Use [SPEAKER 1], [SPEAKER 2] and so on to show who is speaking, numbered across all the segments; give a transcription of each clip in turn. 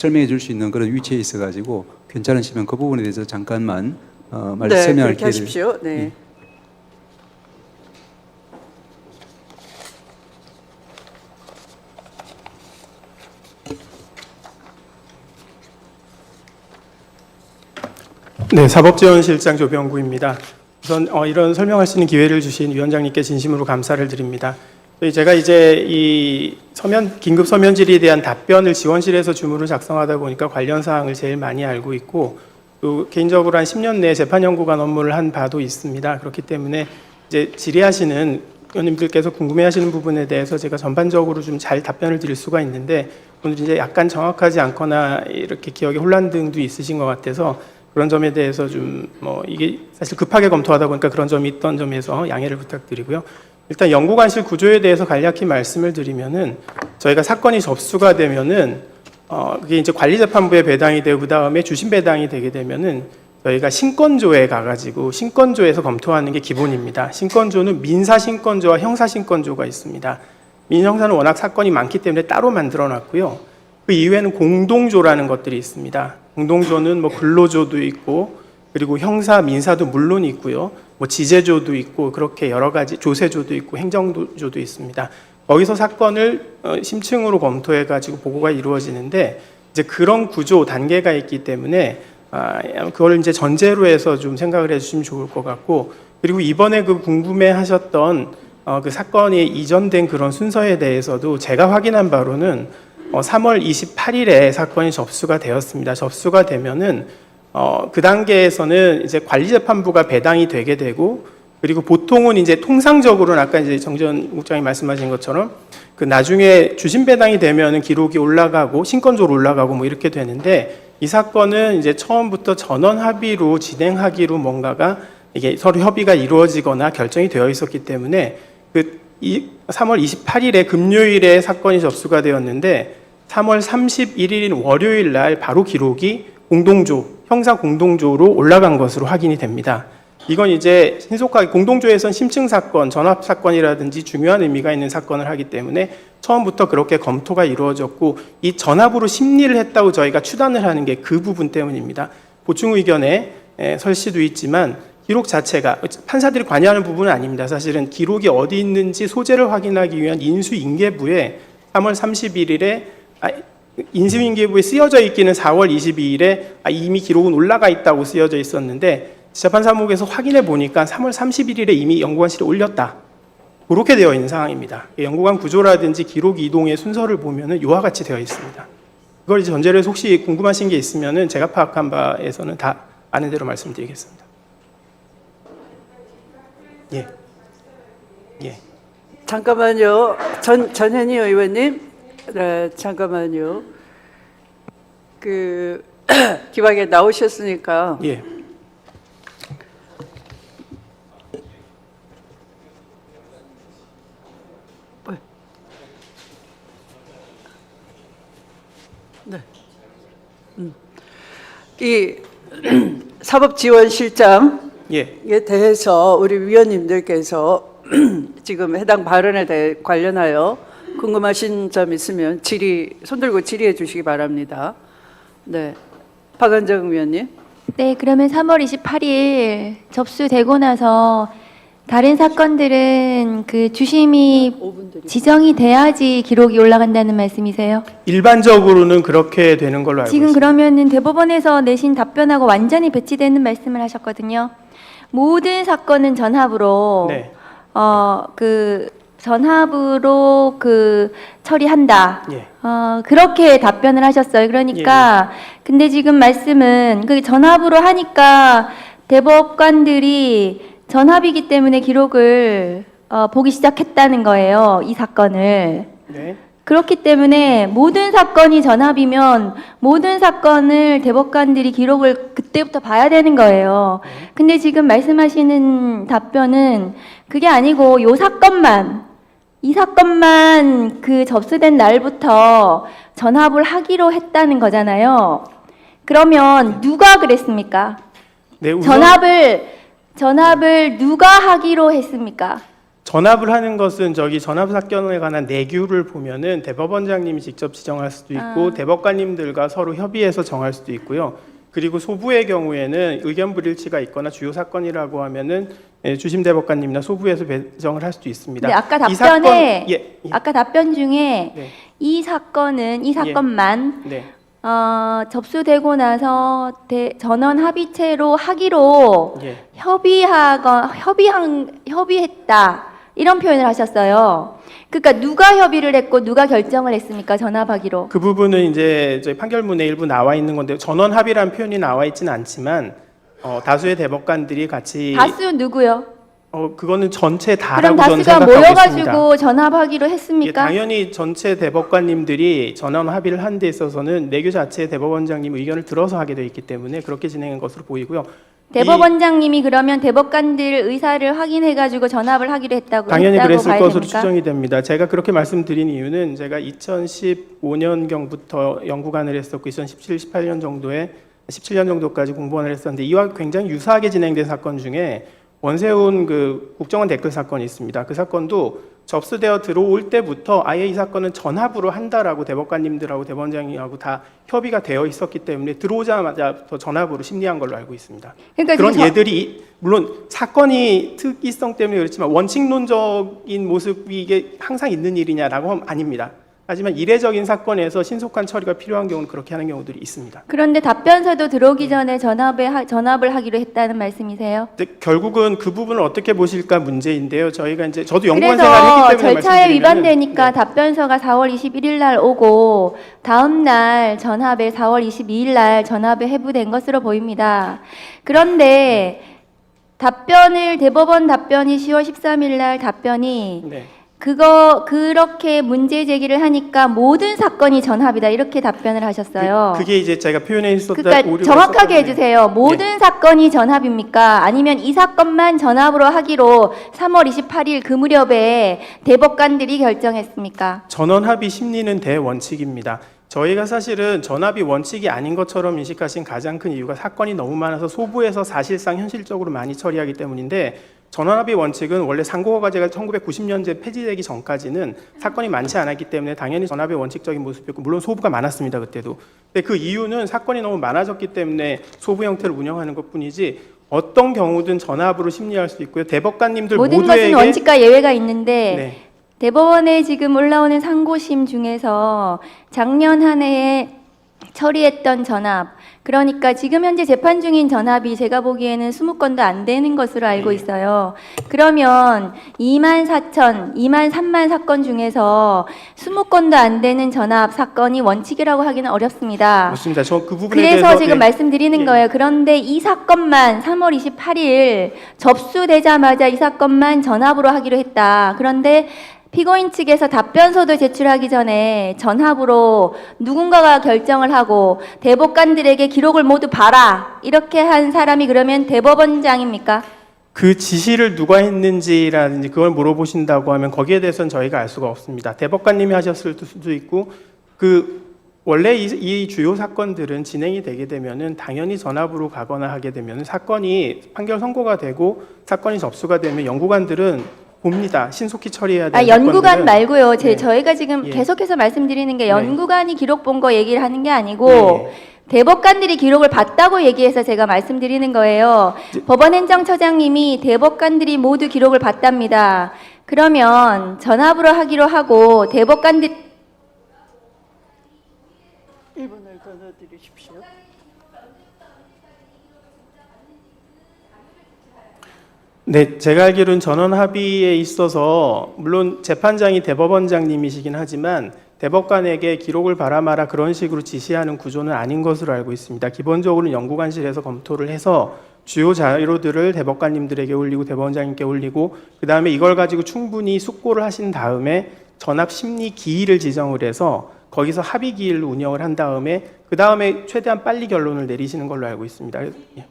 [SPEAKER 1] 설명해 줄 수 있는 그런 위치에 있어가지고 괜찮으시면 그 부분에 대해서 잠깐만
[SPEAKER 2] 네,
[SPEAKER 1] 설명할
[SPEAKER 2] 그렇게 하십시오. 네.
[SPEAKER 3] 네, 사법지원실장 조병구입니다. 우선 이런 설명할 수 있는 기회를 주신 위원장님께 진심으로 감사를 드립니다. 제가 이제 이 긴급 서면 질의에 대한 답변을 지원실에서 주문을 작성하다 보니까 관련 사항을 제일 많이 알고 있고, 또 개인적으로 한 10년 내에 재판연구관 업무를 한 바도 있습니다. 그렇기 때문에 이제 질의하시는 의원님들께서 궁금해하시는 부분에 대해서 제가 전반적으로 좀 잘 답변을 드릴 수가 있는데, 오늘 이제 약간 정확하지 않거나 이렇게 기억에 혼란 등도 있으신 것 같아서 그런 점에 대해서 좀 이게 사실 급하게 검토하다 보니까 그런 점이 있던 점에서 양해를 부탁드리고요. 일단 연구관실 구조에 대해서 간략히 말씀을 드리면은, 저희가 사건이 접수가 되면은 그게 이제 관리재판부에 배당이 되고 그다음에 주심 배당이 되게 되면은 저희가 신건조에 가가지고 신건조에서 검토하는 게 기본입니다. 신건조는 민사신건조와 형사신건조가 있습니다. 민형사는 워낙 사건이 많기 때문에 따로 만들어놨고요. 그 이외에는 공동조라는 것들이 있습니다. 공동조는 근로조도 있고, 그리고 형사, 민사도 물론 있고요. 지제조도 있고, 그렇게 여러 가지 조세조도 있고, 행정조도 있습니다. 거기서 사건을 심층으로 검토해가지고 보고가 이루어지는데, 이제 그런 구조 단계가 있기 때문에 그걸 이제 전제로 해서 좀 생각을 해주시면 좋을 것 같고, 그리고 이번에 그 궁금해하셨던 그 사건이 이전된 그런 순서에 대해서도 제가 확인한 바로는 3월 28일에 사건이 접수가 되었습니다. 접수가 되면은 그 단계에서는 이제 관리재판부가 배당이 되게 되고, 그리고 보통은 이제 통상적으로는 아까 이제 정재원 국장이 말씀하신 것처럼 그 나중에 주심 배당이 되면은 기록이 올라가고 신건조로 올라가고 이렇게 되는데, 이 사건은 이제 처음부터 전원 합의로 진행하기로 뭔가가 이게 서로 협의가 이루어지거나 결정이 되어 있었기 때문에 그 3월 28일에 금요일에 사건이 접수가 되었는데, 3월 31일인 월요일 날 바로 기록이 공동조, 형사 공동조로 올라간 것으로 확인이 됩니다. 이건 이제 신속하게 공동조에선 심층 사건, 전합 사건이라든지 중요한 의미가 있는 사건을 하기 때문에 처음부터 그렇게 검토가 이루어졌고, 이 전합으로 심리를 했다고 저희가 추단을 하는 게 그 부분 때문입니다. 보충 의견에 설시도 있지만 기록 자체가 판사들이 관여하는 부분은 아닙니다. 사실은 기록이 어디 있는지 소재를 확인하기 위한 인수인계부에 3월 31일에 인수인계부에 쓰여져 있기는 4월 22일에 이미 기록은 올라가 있다고 쓰여져 있었는데, 재판사무국에서 확인해 보니까 3월 31일에 이미 연구관실에 올렸다. 그렇게 되어 있는 상황입니다. 연구관 구조라든지 기록 이동의 순서를 보면은 이와 같이 되어 있습니다. 그걸 이제 전제로 해서 혹시 궁금하신 게 있으면은 제가 파악한 바에서는 다 아는 대로 말씀드리겠습니다. 예. 예.
[SPEAKER 2] 잠깐만요. 전현희 의원님. 네, 잠깐만요. 기왕에 나오셨으니까.
[SPEAKER 3] 예.
[SPEAKER 2] 네. 이 사법지원실장에
[SPEAKER 3] 예.
[SPEAKER 2] 대해서 우리 위원님들께서 지금 해당 발언에 대해 관련하여 궁금하신 점 있으면 손들고 질의해 주시기 바랍니다. 네, 박은정 위원님.
[SPEAKER 4] 네, 그러면 3월 28일 접수되고 나서 다른 사건들은 그 주심이 지정이 돼야지 기록이 올라간다는 말씀이세요?
[SPEAKER 3] 일반적으로는 그렇게 되는 걸로 알고
[SPEAKER 4] 지금
[SPEAKER 3] 있습니다.
[SPEAKER 4] 그러면은 대법원에서 내신 답변하고 완전히 배치되는 말씀을 하셨거든요. 모든 사건은 전합으로
[SPEAKER 3] 네.
[SPEAKER 4] 전합으로 처리한다.
[SPEAKER 3] 예.
[SPEAKER 4] 그렇게 답변을 하셨어요. 그러니까 근데 지금 말씀은 그 전합으로 하니까 대법관들이 전합이기 때문에 기록을 보기 시작했다는 거예요. 이 사건을.
[SPEAKER 3] 네.
[SPEAKER 4] 그렇기 때문에 모든 사건이 전합이면 모든 사건을 대법관들이 기록을 그때부터 봐야 되는 거예요. 근데 지금 말씀하시는 답변은 그게 아니고 이 사건만 그 접수된 날부터 전합을 하기로 했다는 거잖아요. 그러면 누가 그랬습니까?
[SPEAKER 3] 네, 우선
[SPEAKER 4] 전합을 누가 하기로 했습니까?
[SPEAKER 3] 전합을 하는 것은 저기 전합 사건에 관한 내규를 보면은 대법원장님이 직접 지정할 수도 있고 대법관님들과 서로 협의해서 정할 수도 있고요. 그리고 소부의 경우에는 의견 불일치가 있거나 주요 사건이라고 하면은 주심 대법관님이나 소부에서 배정을 할 수도 있습니다.
[SPEAKER 4] 네, 아까
[SPEAKER 3] 이
[SPEAKER 4] 답변에
[SPEAKER 3] 예.
[SPEAKER 4] 아까 답변 중에
[SPEAKER 3] 네.
[SPEAKER 4] 이 사건만
[SPEAKER 3] 네.
[SPEAKER 4] 접수되고 나서 전원 합의체로 하기로
[SPEAKER 3] 예.
[SPEAKER 4] 협의했다 이런 표현을 하셨어요. 그러니까 누가 협의를 했고 누가 결정을 했습니까? 전합하기로.
[SPEAKER 3] 그 부분은 이제 저희 판결문에 일부 나와 있는 건데 전원 합의라는 표현이 나와 있지는 않지만 다수의 대법관들이 같이
[SPEAKER 4] 다수 누구요?
[SPEAKER 3] 그거는 전체
[SPEAKER 4] 그럼
[SPEAKER 3] 다라고 저는
[SPEAKER 4] 다수가
[SPEAKER 3] 생각하고
[SPEAKER 4] 모여가지고
[SPEAKER 3] 있습니다.
[SPEAKER 4] 전합하기로
[SPEAKER 3] 예,
[SPEAKER 4] 했습니까?
[SPEAKER 3] 당연히 전체 대법관님들이 전원 합의를 한 데 있어서는 내규 자체의 대법원장님 의견을 들어서 하게 되어 있기 때문에 그렇게 진행한 것으로 보이고요.
[SPEAKER 4] 대법원장님이 그러면 대법관들 의사를 확인해가지고 전합을 하기로 했다고
[SPEAKER 3] 당연히
[SPEAKER 4] 했다고
[SPEAKER 3] 그랬을
[SPEAKER 4] 봐야
[SPEAKER 3] 것으로
[SPEAKER 4] 됩니까?
[SPEAKER 3] 추정이 됩니다. 제가 그렇게 말씀드린 이유는 제가 2015년경부터 연구관을 했었고 2017, 18년 정도에 17년 정도까지 공무원을 했었는데 이와 굉장히 유사하게 진행된 사건 중에 원세훈 그 국정원 댓글 사건이 있습니다. 그 사건도 접수되어 들어올 때부터 아예 이 사건은 전합으로 한다라고 대법관님들하고 대법원장님하고 다 협의가 되어 있었기 때문에 들어오자마자부터 전합으로 심리한 걸로 알고 있습니다.
[SPEAKER 4] 그러니까
[SPEAKER 3] 그런
[SPEAKER 4] 지금
[SPEAKER 3] 예들이 물론 사건이 특이성 때문에 그렇지만 원칙론적인 모습이 이게 항상 있는 일이냐라고 하면 아닙니다. 하지만 이례적인 사건에서 신속한 처리가 필요한 경우는 그렇게 하는 경우들이 있습니다.
[SPEAKER 4] 그런데 답변서도 들어오기 전에 전합을 하기로 했다는 말씀이세요?
[SPEAKER 3] 근데 결국은 그 부분을 어떻게 보실까 문제인데요. 저희가 이제 저도 연구원
[SPEAKER 4] 그래서
[SPEAKER 3] 생활을 했기 때문에
[SPEAKER 4] 절차에
[SPEAKER 3] 말씀드리면은
[SPEAKER 4] 위반되니까 답변서가 4월 21일 날 오고 다음 날 전합에 4월 22일 날 전합에 회부된 것으로 보입니다. 그런데 대법원 답변이 10월 13일 날 답변이
[SPEAKER 3] 네.
[SPEAKER 4] 그렇게 문제 제기를 하니까 모든 사건이 전합이다 이렇게 답변을 하셨어요.
[SPEAKER 3] 그게 이제 제가 표현해 있었다.
[SPEAKER 4] 그러니까
[SPEAKER 3] 오류가
[SPEAKER 4] 정확하게
[SPEAKER 3] 있었거든요.
[SPEAKER 4] 해주세요. 모든 사건이 전합입니까? 아니면 이 사건만 전합으로 하기로 3월 28일 그 무렵에 대법관들이 결정했습니까?
[SPEAKER 3] 전원 합의 심리는 대원칙입니다. 저희가 사실은 전합이 원칙이 아닌 것처럼 인식하신 가장 큰 이유가 사건이 너무 많아서 소부에서 사실상 현실적으로 많이 처리하기 때문인데 전원합의 원칙은 원래 상고과제가 1990년제 폐지되기 전까지는 사건이 많지 않았기 때문에 당연히 전합의 원칙적인 모습이었고 물론 소부가 많았습니다 그때도. 근데 그 이유는 사건이 너무 많아졌기 때문에 소부 형태를 운영하는 것뿐이지 어떤 경우든 전합으로 심리할 수 있고요. 대법관님들
[SPEAKER 4] 모든
[SPEAKER 3] 모두에게
[SPEAKER 4] 것은 원칙과 예외가 있는데
[SPEAKER 3] 네.
[SPEAKER 4] 대법원에 지금 올라오는 상고심 중에서 작년 한 해에 처리했던 전합, 그러니까 지금 현재 재판 중인 전합이 제가 보기에는 20건도 안 되는 것으로 알고 있어요. 그러면 2만 3만 사건 중에서 20건도 안 되는 전합 사건이 원칙이라고 하기는 어렵습니다.
[SPEAKER 3] 맞습니다. 저 그 부분에
[SPEAKER 4] 그래서
[SPEAKER 3] 대해서
[SPEAKER 4] 지금
[SPEAKER 3] 네.
[SPEAKER 4] 말씀드리는
[SPEAKER 3] 예.
[SPEAKER 4] 거예요. 그런데 이 사건만 3월 28일 접수되자마자 이 사건만 전합으로 하기로 했다. 그런데 피고인 측에서 답변서도 제출하기 전에 전합으로 누군가가 결정을 하고 대법관들에게 기록을 모두 봐라 이렇게 한 사람이 그러면 대법원장입니까?
[SPEAKER 3] 그 지시를 누가 했는지라든지 그걸 물어보신다고 하면 거기에 대해서는 저희가 알 수가 없습니다. 대법관님이 하셨을 수도 있고 원래 이 주요 사건들은 진행이 되게 되면은 당연히 전합으로 가거나 하게 되면 사건이 판결 선고가 되고 사건이 접수가 되면 연구관들은 봅니다. 신속히 처리해야 되는
[SPEAKER 4] 연구관
[SPEAKER 3] 사건들은.
[SPEAKER 4] 말고요.
[SPEAKER 3] 네.
[SPEAKER 4] 저희가 지금
[SPEAKER 3] 예.
[SPEAKER 4] 계속해서 말씀드리는 게
[SPEAKER 3] 네.
[SPEAKER 4] 연구관이 기록 본 거 얘기를 하는 게 아니고
[SPEAKER 3] 네.
[SPEAKER 4] 대법관들이 기록을 봤다고 얘기해서 제가 말씀드리는 거예요. 법원행정처장님이 대법관들이 모두 기록을 봤답니다. 그러면 전합으로 하기로 하고 대법관들
[SPEAKER 2] 1분을 더 넣어드리십시오.
[SPEAKER 3] 네, 제가 알기로는 전원 합의에 있어서 물론 재판장이 대법원장님이시긴 하지만 대법관에게 기록을 봐라 마라 그런 식으로 지시하는 구조는 아닌 것으로 알고 있습니다. 기본적으로는 연구관실에서 검토를 해서 주요 자료들을 대법관님들에게 올리고 대법원장님께 올리고 그 다음에 이걸 가지고 충분히 숙고를 하신 다음에 전합 심리 기일을 지정을 해서 거기서 합의 기일로 운영을 한 다음에 그 다음에 최대한 빨리 결론을 내리시는 걸로 알고 있습니다. 예.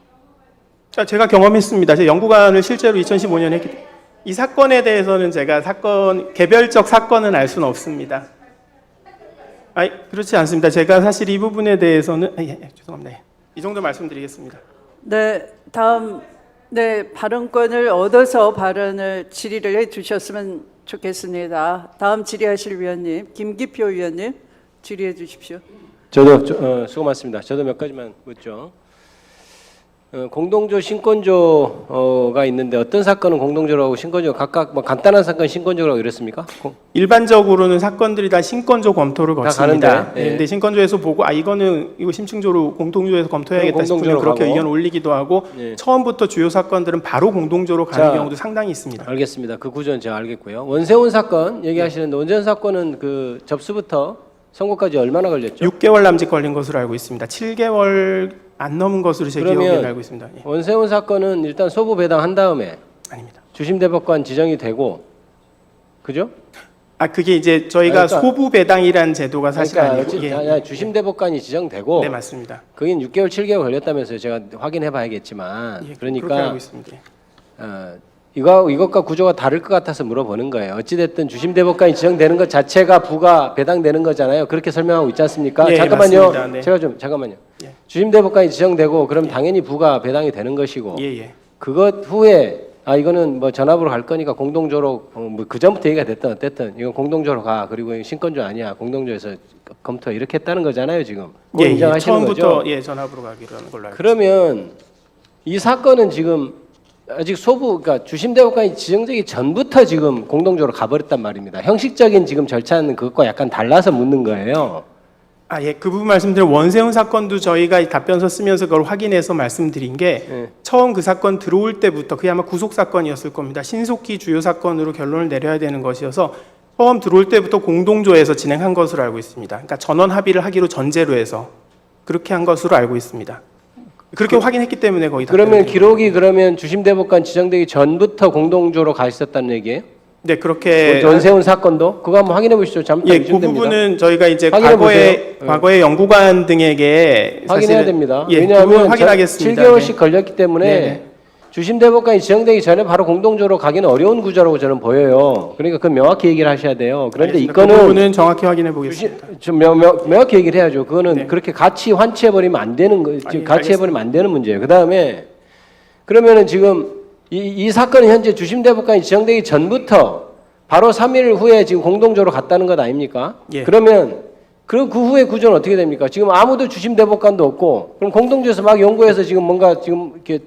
[SPEAKER 3] 제가 경험했습니다. 제 연구관을 실제로 2015년에 했기 때문에 이 사건에 대해서는 제가 개별적 사건은 알 수는 없습니다. 그렇지 않습니다. 제가 사실 이 부분에 대해서는 죄송합니다. 이 정도 말씀드리겠습니다.
[SPEAKER 2] 네, 다음 네, 발언권을 얻어서 발언을 질의를 해주셨으면 좋겠습니다. 다음 질의하실 위원님, 김기표 위원님 질의해 주십시오.
[SPEAKER 5] 수고 많습니다. 저도 몇 가지만 묻죠. 공동조, 신권조가 있는데 어떤 사건은 공동조라고 하고 신권조 각각 뭐 간단한 사건 신권조라고 이랬습니까?
[SPEAKER 3] 일반적으로는 사건들이 다 신권조 검토를
[SPEAKER 5] 다
[SPEAKER 3] 거칩니다.
[SPEAKER 5] 가는데, 예.
[SPEAKER 3] 근데 신권조에서 보고 이거 심층조로 공동조에서 검토해야겠다
[SPEAKER 5] 그럼
[SPEAKER 3] 싶으면
[SPEAKER 5] 공동조로
[SPEAKER 3] 그렇게
[SPEAKER 5] 가고.
[SPEAKER 3] 의견 올리기도 하고
[SPEAKER 5] 예.
[SPEAKER 3] 처음부터 주요 사건들은 바로 공동조로 가는
[SPEAKER 5] 자,
[SPEAKER 3] 경우도 상당히 있습니다.
[SPEAKER 5] 알겠습니다. 그 구조는 제가 알겠고요. 원세훈 사건 얘기하시는데 원세훈 사건은 그 접수부터 선고까지 얼마나 걸렸죠?
[SPEAKER 3] 6개월 남짓 걸린 것으로 알고 있습니다. 7개월 안 넘은 것으로 제
[SPEAKER 5] 그러면
[SPEAKER 3] 기억에 알고 있습니다. 예.
[SPEAKER 5] 원세훈 사건은 일단 소부 배당한 다음에
[SPEAKER 3] 아닙니다.
[SPEAKER 5] 주심대법관 지정이 되고, 그죠?
[SPEAKER 3] 그게 이제 저희가
[SPEAKER 5] 그러니까-
[SPEAKER 3] 소부 배당이라는 제도가 사실 아니고
[SPEAKER 5] 주심대법관이 지정되고
[SPEAKER 3] 네, 맞습니다.
[SPEAKER 5] 그게 6개월, 7개월 걸렸다면서요. 제가 확인해봐야겠지만.
[SPEAKER 3] 예, 그렇게
[SPEAKER 5] 그러니까
[SPEAKER 3] 알고 있습니다.
[SPEAKER 5] 이것과 구조가 다를 것 같아서 물어보는 거예요. 어찌됐든 주심대법관이 지정되는 것 자체가 부가 배당되는 거잖아요. 그렇게 설명하고 있지 않습니까?
[SPEAKER 3] 예,
[SPEAKER 5] 잠깐만요.
[SPEAKER 3] 맞습니다. 네.
[SPEAKER 5] 잠깐만요.
[SPEAKER 3] 예.
[SPEAKER 5] 주심대법관이 지정되고 그럼 당연히 부가 배당이 되는 것이고
[SPEAKER 3] 예.
[SPEAKER 5] 그것 후에 이거는 뭐 전압으로 갈 거니까 공동조로 뭐 그 전부터 얘기가 됐든 어쨌든 이건 공동조로 가 그리고 이건 신권조 아니야 공동조에서 검토 이렇게 했다는 거잖아요 지금. 그걸 인정하시는
[SPEAKER 3] 처음부터
[SPEAKER 5] 거죠?
[SPEAKER 3] 전압으로 가기로 하는 걸로 알고
[SPEAKER 5] 그러면 이 사건은 지금 아직 소부 그러니까 주심대법관이 지정되기 전부터 지금 공동조로 가버렸단 말입니다. 형식적인 지금 절차는 그것과 약간 달라서 묻는 거예요.
[SPEAKER 3] 그 부분 말씀드린 원세훈 사건도 저희가 답변서 쓰면서 그걸 확인해서 말씀드린 게
[SPEAKER 5] 예.
[SPEAKER 3] 처음 그 사건 들어올 때부터 그게 아마 구속 사건이었을 겁니다. 신속히 주요 사건으로 결론을 내려야 되는 것이어서 처음 들어올 때부터 공동조에서 진행한 것으로 알고 있습니다. 그러니까 전원 합의를 하기로 전제로 해서 그렇게 한 것으로 알고 있습니다. 그렇게 확인했기 때문에 거의
[SPEAKER 5] 그러면 기록이 그러면 주심대법관 지정되기 전부터 공동조로 가 있었다는 얘기예요?
[SPEAKER 3] 네, 그렇게
[SPEAKER 5] 원세훈 사건도 그거 한번 확인해 보시죠. 잘못하면
[SPEAKER 3] 그
[SPEAKER 5] 기준됩니다.
[SPEAKER 3] 부분은 저희가 이제
[SPEAKER 5] 확인해
[SPEAKER 3] 과거에 연구관 등에게
[SPEAKER 5] 확인해야
[SPEAKER 3] 사실은-
[SPEAKER 5] 됩니다.
[SPEAKER 3] 그 부분
[SPEAKER 5] 왜냐하면
[SPEAKER 3] 확인하겠습니다.
[SPEAKER 5] 7개월씩
[SPEAKER 3] 네.
[SPEAKER 5] 걸렸기 때문에
[SPEAKER 3] 네네.
[SPEAKER 5] 주심대법관이 지정되기 전에 바로 공동조로 가기는 어려운 구조라고 저는 보여요. 그러니까 그건 명확히 얘기를 하셔야 돼요. 그런데
[SPEAKER 3] 알겠습니다.
[SPEAKER 5] 이거는
[SPEAKER 3] 그 부분은 정확히 확인해 보겠습니다.
[SPEAKER 5] 좀 명확히 얘기를 해야죠. 그거는
[SPEAKER 3] 네.
[SPEAKER 5] 그렇게 같이 환치해 버리면 안 되는 거,
[SPEAKER 3] 아니,
[SPEAKER 5] 같이 해버리면 안 되는 문제예요. 그 다음에 그러면은 지금 이 사건은 현재 주심대법관이 지정되기 전부터 바로 3일 후에 지금 공동조로 갔다는 것 아닙니까?
[SPEAKER 3] 예.
[SPEAKER 5] 그러면 그 후에 구조는 어떻게 됩니까? 지금 아무도 주심대법관도 없고 그럼 공동조에서 막 연구해서 지금 뭔가 지금 이렇게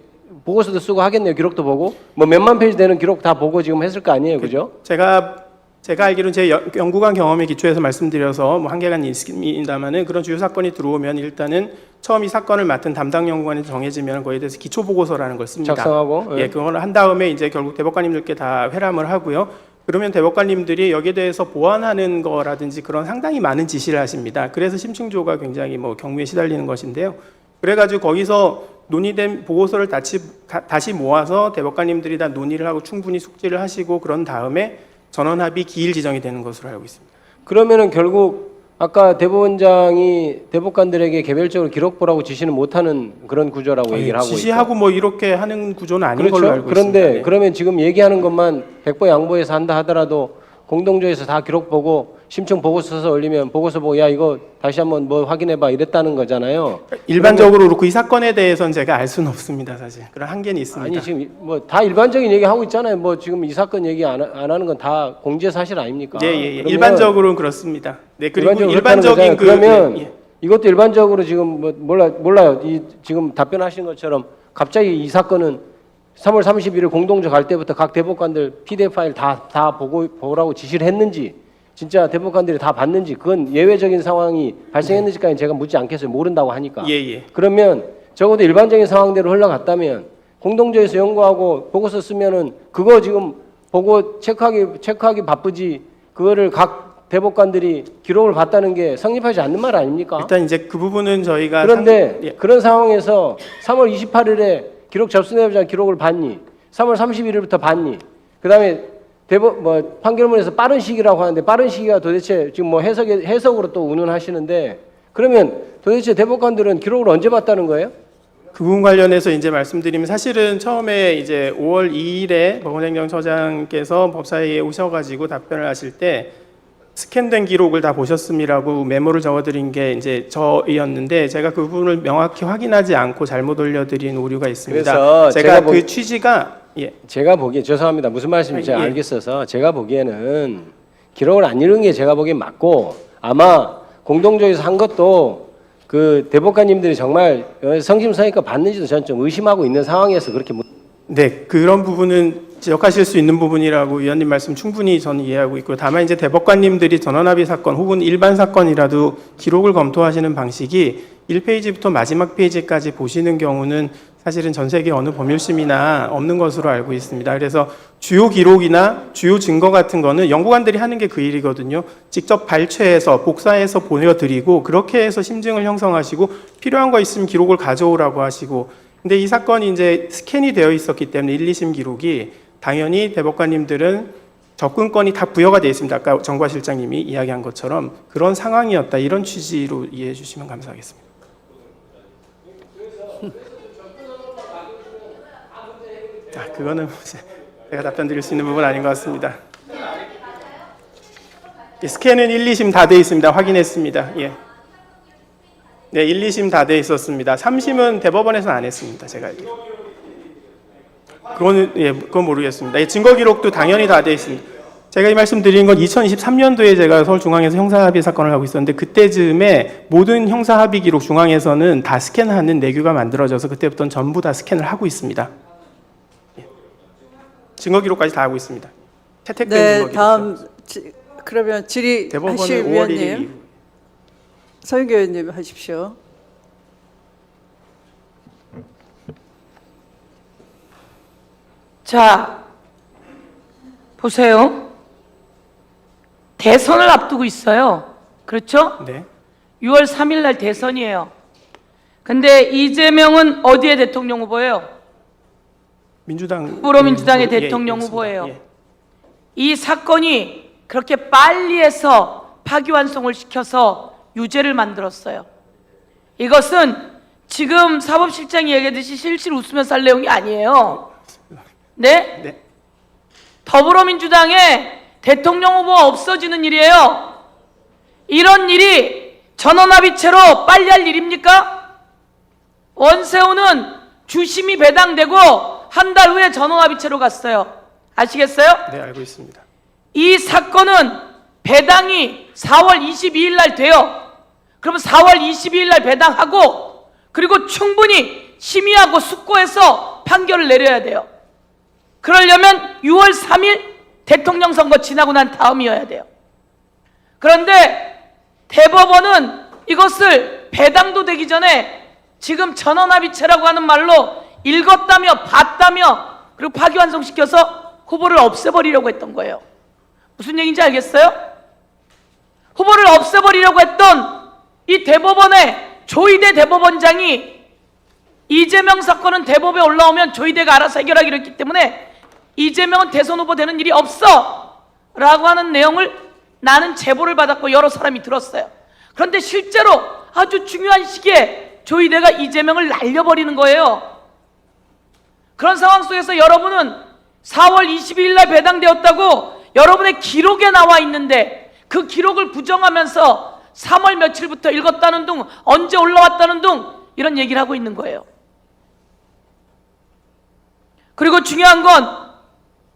[SPEAKER 5] 보고서도 쓰고 하겠네요. 기록도 보고 뭐 몇만 페이지 되는 기록 다 보고 지금 했을 거 아니에요, 그죠?
[SPEAKER 3] 제가 알기로는 제 연구관 경험에 기초해서 말씀드려서 뭐 한계가 있습니다만은 그런 주요 사건이 들어오면 일단은 처음 이 사건을 맡은 담당 연구관이 정해지면 그거에 대해서 기초 보고서라는 걸 씁니다.
[SPEAKER 5] 작성하고
[SPEAKER 3] 그걸 한 다음에 이제 결국 대법관님들께 다 회람을 하고요. 그러면 대법관님들이 여기에 대해서 보완하는 거라든지 그런 상당히 많은 지시를 하십니다. 그래서 심층조가 굉장히 뭐 경무에 시달리는 것인데요. 그래가지고 거기서 논의된 보고서를 다시 모아서 대법관님들이 다 논의를 하고 충분히 숙지를 하시고 그런 다음에 전원합의 기일 지정이 되는 것으로 알고 있습니다.
[SPEAKER 5] 그러면은 결국 아까 대법원장이 대법관들에게 개별적으로 기록 보라고 지시는 못하는 그런 구조라고 얘기를 하고 있고.
[SPEAKER 3] 지시하고 뭐 이렇게 하는 구조는 아닌
[SPEAKER 5] 그렇죠.
[SPEAKER 3] 걸로 알고
[SPEAKER 5] 그런데
[SPEAKER 3] 있습니다. 네.
[SPEAKER 5] 그러면 지금 얘기하는 것만 백보 양보해서 한다 하더라도 공동조에서 다 기록 보고 심층 보고서 써서 올리면 보고서 보고 야 이거 다시 한번 뭐 확인해봐 이랬다는 거잖아요.
[SPEAKER 3] 일반적으로 그렇고 이 사건에 대해서는 제가 알 수는 없습니다, 사실. 그런 한계는 있습니다.
[SPEAKER 5] 아니 지금 뭐 다 일반적인 얘기 하고 있잖아요. 뭐 지금 이 사건 얘기 안 하는 건 다 공제 사실 아닙니까?
[SPEAKER 3] 예.
[SPEAKER 5] 그러면
[SPEAKER 3] 일반적으로는 그렇습니다. 네, 그리고
[SPEAKER 5] 일반적으로
[SPEAKER 3] 일반적인
[SPEAKER 5] 그러면
[SPEAKER 3] 예.
[SPEAKER 5] 이것도 일반적으로 지금 뭐 몰라요. 이 지금 답변하시는 것처럼 갑자기 이 사건은 3월 31일 공동조 갈 때부터 각 대법관들 PDF 파일 다 보라고 지시를 했는지 진짜 대법관들이 다 봤는지 그건 예외적인 상황이 발생했는지까지 제가 묻지 않겠어요. 모른다고 하니까.
[SPEAKER 3] 예.
[SPEAKER 5] 그러면 적어도 일반적인 상황대로 흘러갔다면 공동조에서 연구하고 보고서 쓰면은 그거 지금 보고 체크하기 바쁘지 그거를 각 대법관들이 기록을 봤다는 게 성립하지 않는 말 아닙니까?
[SPEAKER 3] 일단 이제 그 부분은 저희가
[SPEAKER 5] 그런데 그런 상황에서 3월 28일에 기록 접수내자 기록을 봤니? 3월 31일부터 봤니? 그다음에 판결문에서 빠른 시기라고 하는데 빠른 시기가 도대체 지금 뭐 해석으로 또 운운하시는데 그러면 도대체 대법관들은 기록을 언제 봤다는 거예요?
[SPEAKER 3] 그 부분 관련해서 이제 말씀드리면 사실은 처음에 이제 5월 2일에 법원행정처장께서 법사위에 오셔가지고 답변을 하실 때 스캔된 기록을 다 보셨음이라고 메모를 적어드린 게 이제 저였는데 제가 그 부분을 명확히 확인하지 않고 잘못 올려드린 오류가 있습니다.
[SPEAKER 5] 그래서
[SPEAKER 3] 제가
[SPEAKER 5] 제가
[SPEAKER 3] 그 취지가
[SPEAKER 5] 제가 보기에 죄송합니다. 무슨 말씀인지
[SPEAKER 3] 예.
[SPEAKER 5] 알겠어서 제가 보기에는 기록을 안 읽은 게 제가 보기엔 맞고 아마 공동조에서 한 것도 그 대법관님들이 정말 성심성의껏 받는지도 저는 좀 의심하고 있는 상황이어서 그렇게
[SPEAKER 3] 네, 그런 부분은 지적하실 수 있는 부분이라고 위원님 말씀 충분히 저는 이해하고 있고, 다만 이제 대법관님들이 전원합의 사건 혹은 일반 사건이라도 기록을 검토하시는 방식이 1페이지부터 마지막 페이지까지 보시는 경우는 사실은 전 세계 어느 법률심이나 없는 것으로 알고 있습니다. 그래서 주요 기록이나 주요 증거 같은 거는 연구관들이 하는 게 그 일이거든요. 직접 발췌해서 복사해서 보내드리고 그렇게 해서 심증을 형성하시고 필요한 거 있으면 기록을 가져오라고 하시고, 근데 이 사건이 이제 스캔이 되어 있었기 때문에 1, 2심 기록이 당연히 대법관님들은 접근권이 다 부여가 되어 있습니다. 아까 정과 실장님이 이야기한 것처럼 그런 상황이었다, 이런 취지로 이해해 주시면 감사하겠습니다. 그거는 제가 답변 드릴 수 있는 부분 아닌 것 같습니다. 스캔은 1, 2심 다 돼 있습니다. 확인했습니다. 예. 네, 1, 2심 다 돼 있었습니다. 3심은 대법원에서는 안 했습니다. 제가 알기로. 그건 모르겠습니다. 예, 증거 기록도 당연히 다 돼 있습니다. 제가 이 말씀 드린 건 2023년도에 제가 서울중앙에서 형사합의 사건을 하고 있었는데 그때쯤에 모든 형사합의 기록 중앙에서는 다 스캔하는 내규가 만들어져서 그때부터는 전부 다 스캔을 하고 있습니다. 예. 증거 기록까지 다 하고 있습니다. 채택된 증거
[SPEAKER 2] 네,
[SPEAKER 3] 기록.
[SPEAKER 2] 다음 그러면 질의하실
[SPEAKER 3] 대법원은 5월 1일
[SPEAKER 2] 위원님,
[SPEAKER 3] 이후.
[SPEAKER 2] 서영교 의원님 하십시오.
[SPEAKER 6] 자, 보세요. 대선을 앞두고 있어요. 그렇죠?
[SPEAKER 3] 네.
[SPEAKER 6] 6월 3일 날 대선이에요. 근데 이재명은 어디의 대통령 후보예요?
[SPEAKER 3] 민주당
[SPEAKER 6] 더불어민주당의
[SPEAKER 3] 예,
[SPEAKER 6] 대통령
[SPEAKER 3] 그렇습니다.
[SPEAKER 6] 후보예요.
[SPEAKER 3] 예.
[SPEAKER 6] 이 사건이 그렇게 빨리 해서 파기환송을 시켜서 유죄를 만들었어요. 이것은 지금 사법실장이 얘기하듯이 실실 웃으면서 할 내용이 아니에요. 네?
[SPEAKER 3] 네.
[SPEAKER 6] 더불어민주당의 대통령 후보가 없어지는 일이에요. 이런 일이 전원합의체로 빨리 할 일입니까? 원세훈은 주심이 배당되고 한 달 후에 전원합의체로 갔어요. 아시겠어요?
[SPEAKER 3] 네, 알고 있습니다.
[SPEAKER 6] 이 사건은 배당이 4월 22일 날 돼요. 그러면 4월 22일 날 배당하고 그리고 충분히 심의하고 숙고해서 판결을 내려야 돼요. 그러려면 6월 3일 대통령 선거 지나고 난 다음이어야 돼요. 그런데 대법원은 이것을 배당도 되기 전에 지금 전원합의체라고 하는 말로 읽었다며 봤다며 그리고 파기환송시켜서 후보를 없애버리려고 했던 거예요. 무슨 얘기인지 알겠어요? 후보를 없애버리려고 했던 이 대법원의 조희대 대법원장이 이재명 사건은 대법에 올라오면 조희대가 알아서 해결하기로 했기 때문에 이재명은 대선 후보 되는 일이 없어 라고 하는 내용을 나는 제보를 받았고 여러 사람이 들었어요. 그런데 실제로 아주 중요한 시기에 조희대가 이재명을 날려버리는 거예요. 그런 상황 속에서 여러분은 4월 22일 날 배당되었다고 여러분의 기록에 나와 있는데 그 기록을 부정하면서 3월 며칠부터 읽었다는 둥 언제 올라왔다는 둥 이런 얘기를 하고 있는 거예요. 그리고 중요한 건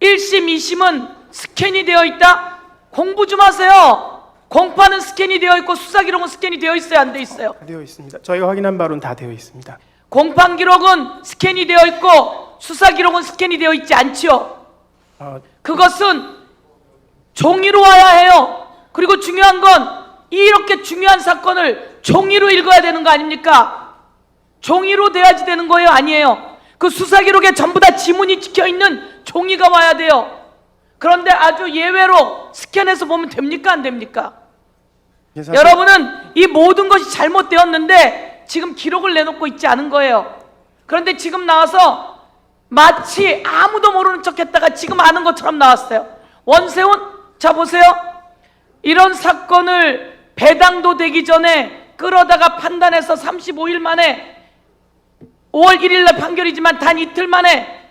[SPEAKER 6] 1심, 2심은 스캔이 되어 있다? 공부 좀 하세요. 공판은 스캔이 되어 있고 수사기록은 스캔이 되어 있어요, 안 되어 있어요?
[SPEAKER 3] 다 되어 있습니다. 저희가 확인한 바로는 다 되어 있습니다.
[SPEAKER 6] 공판 기록은 스캔이 되어 있고 수사 기록은 스캔이 되어 있지 않지요. 그것은 종이로 와야 해요. 그리고 중요한 건 이렇게 중요한 사건을 종이로 읽어야 되는 거 아닙니까? 종이로 돼야지 되는 거예요, 아니에요? 그 수사 기록에 전부 다 지문이 찍혀 있는 종이가 와야 돼요. 그런데 아주 예외로 스캔해서 보면 됩니까, 안 됩니까?
[SPEAKER 3] 예, 사실
[SPEAKER 6] 여러분은 이 모든 것이 잘못되었는데 지금 기록을 내놓고 있지 않은 거예요. 그런데 지금 나와서 마치 아무도 모르는 척 했다가 지금 아는 것처럼 나왔어요. 원세훈, 자 보세요. 이런 사건을 배당도 되기 전에 끌어다가 판단해서 35일 만에 5월 1일 날 판결이지만 단 이틀 만에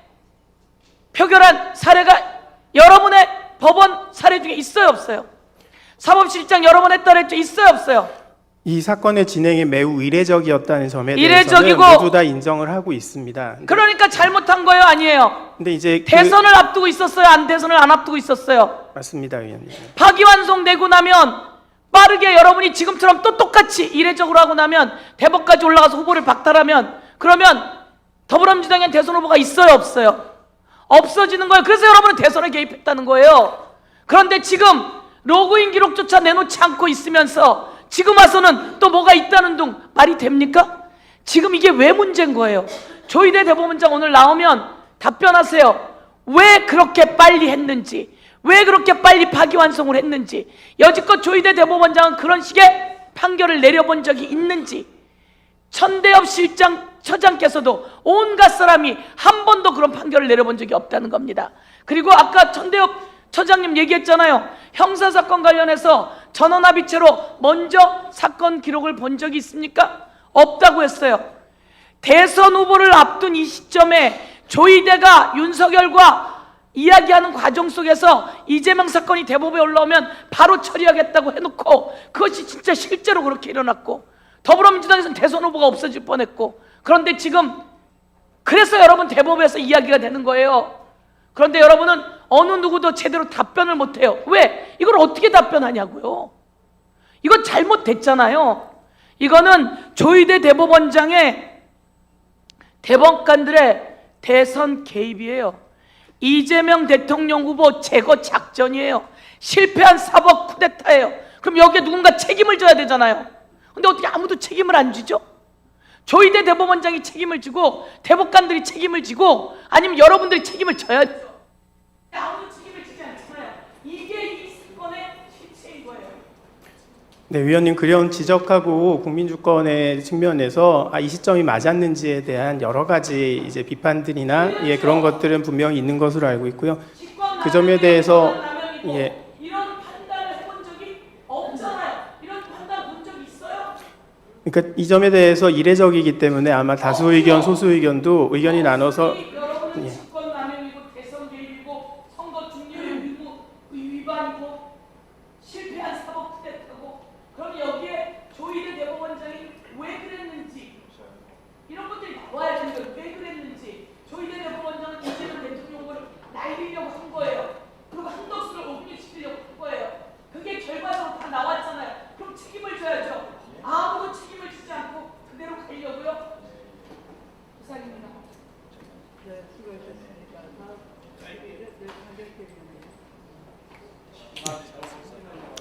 [SPEAKER 6] 표결한 사례가 여러분의 법원 사례 중에 있어요, 없어요? 사법실장 여러 번 했다 그랬죠. 있어요, 없어요?
[SPEAKER 3] 이 사건의 진행이 매우 이례적이었다는 점에
[SPEAKER 6] 이례적이고
[SPEAKER 3] 대해서는 모두 다 인정을 하고 있습니다.
[SPEAKER 6] 그러니까 잘못한 거예요, 아니에요?
[SPEAKER 3] 근데 이제
[SPEAKER 6] 대선을 앞두고 있었어요, 대선을 안 앞두고 있었어요?
[SPEAKER 3] 맞습니다, 의원님.
[SPEAKER 6] 파기환송 되고 나면 빠르게 여러분이 지금처럼 또 똑같이 이례적으로 하고 나면 대법까지 올라가서 후보를 박탈하면 그러면 더불어민주당엔 대선 후보가 있어요, 없어요? 없어지는 거예요. 그래서 여러분은 대선에 개입했다는 거예요. 그런데 지금 로그인 기록조차 내놓지 않고 있으면서 지금 와서는 또 뭐가 있다는 둥 말이 됩니까? 지금 이게 왜 문제인 거예요? 조희대 대법원장 오늘 나오면 답변하세요. 왜 그렇게 빨리 했는지, 왜 그렇게 빨리 파기환송을 했는지, 여지껏 조희대 대법원장은 그런 식의 판결을 내려본 적이 있는지, 천대엽 처장께서도 온갖 사람이 한 번도 그런 판결을 내려본 적이 없다는 겁니다. 그리고 아까 천대엽 처장님 얘기했잖아요. 형사사건 관련해서 전원합의체로 먼저 사건 기록을 본 적이 있습니까? 없다고 했어요. 대선 후보를 앞둔 이 시점에 조희대가 윤석열과 이야기하는 과정 속에서 이재명 사건이 대법에 올라오면 바로 처리하겠다고 해놓고 그것이 진짜 실제로 그렇게 일어났고 더불어민주당에서는 대선 후보가 없어질 뻔했고 그런데 지금 그래서 여러분 대법에서 이야기가 되는 거예요. 그런데 여러분은 어느 누구도 제대로 답변을 못해요. 왜? 이걸 어떻게 답변하냐고요. 이거 잘못됐잖아요. 이거는 조희대 대법원장의 대법관들의 대선 개입이에요. 이재명 대통령 후보 제거 작전이에요. 실패한 사법 쿠데타예요. 그럼 여기에 누군가 책임을 져야 되잖아요. 근데 어떻게 아무도 책임을 안 지죠? 조희대 대법원장이 책임을 지고 대법관들이 책임을 지고 아니면 여러분들이 책임을 져야죠. 아무도 책임을 지지 않잖아요. 이게 이 사건의 실체인 거예요.
[SPEAKER 3] 네, 위원님 그런 지적하고 국민주권의 측면에서 이 시점이 맞았는지에 대한 여러 가지 이제 비판들이나 그런 것들은 분명히 있는 것으로 알고 있고요. 그 점에 대해서
[SPEAKER 6] 이런 판단을 해본 적이 없잖아요. 이런 판단 본 적이 있어요?
[SPEAKER 3] 그러니까 이 점에 대해서 이례적이기 때문에 아마 다수 의견, 소수 의견도 의견이 나눠서
[SPEAKER 6] 여러분은 직권 남용이고 대선 개입이고 선거 중립 위반이고 실패한 사법 쿠데타고 그럼 여기에 조희대 대법원장이 왜 그랬는지 이런 것들이 나와야 되는 거예요. 왜 그랬는지 조희대 대법원장은 이재명 대통령을 날리려고 한 거예요. 그리고 한덕수를 오분시키려고 한 거예요. 그게 결과적으로 다 나왔잖아요. 그럼 책임을 져야죠. 아무도 책임을 지지 않고 그대로 가려고요. 이상입니다.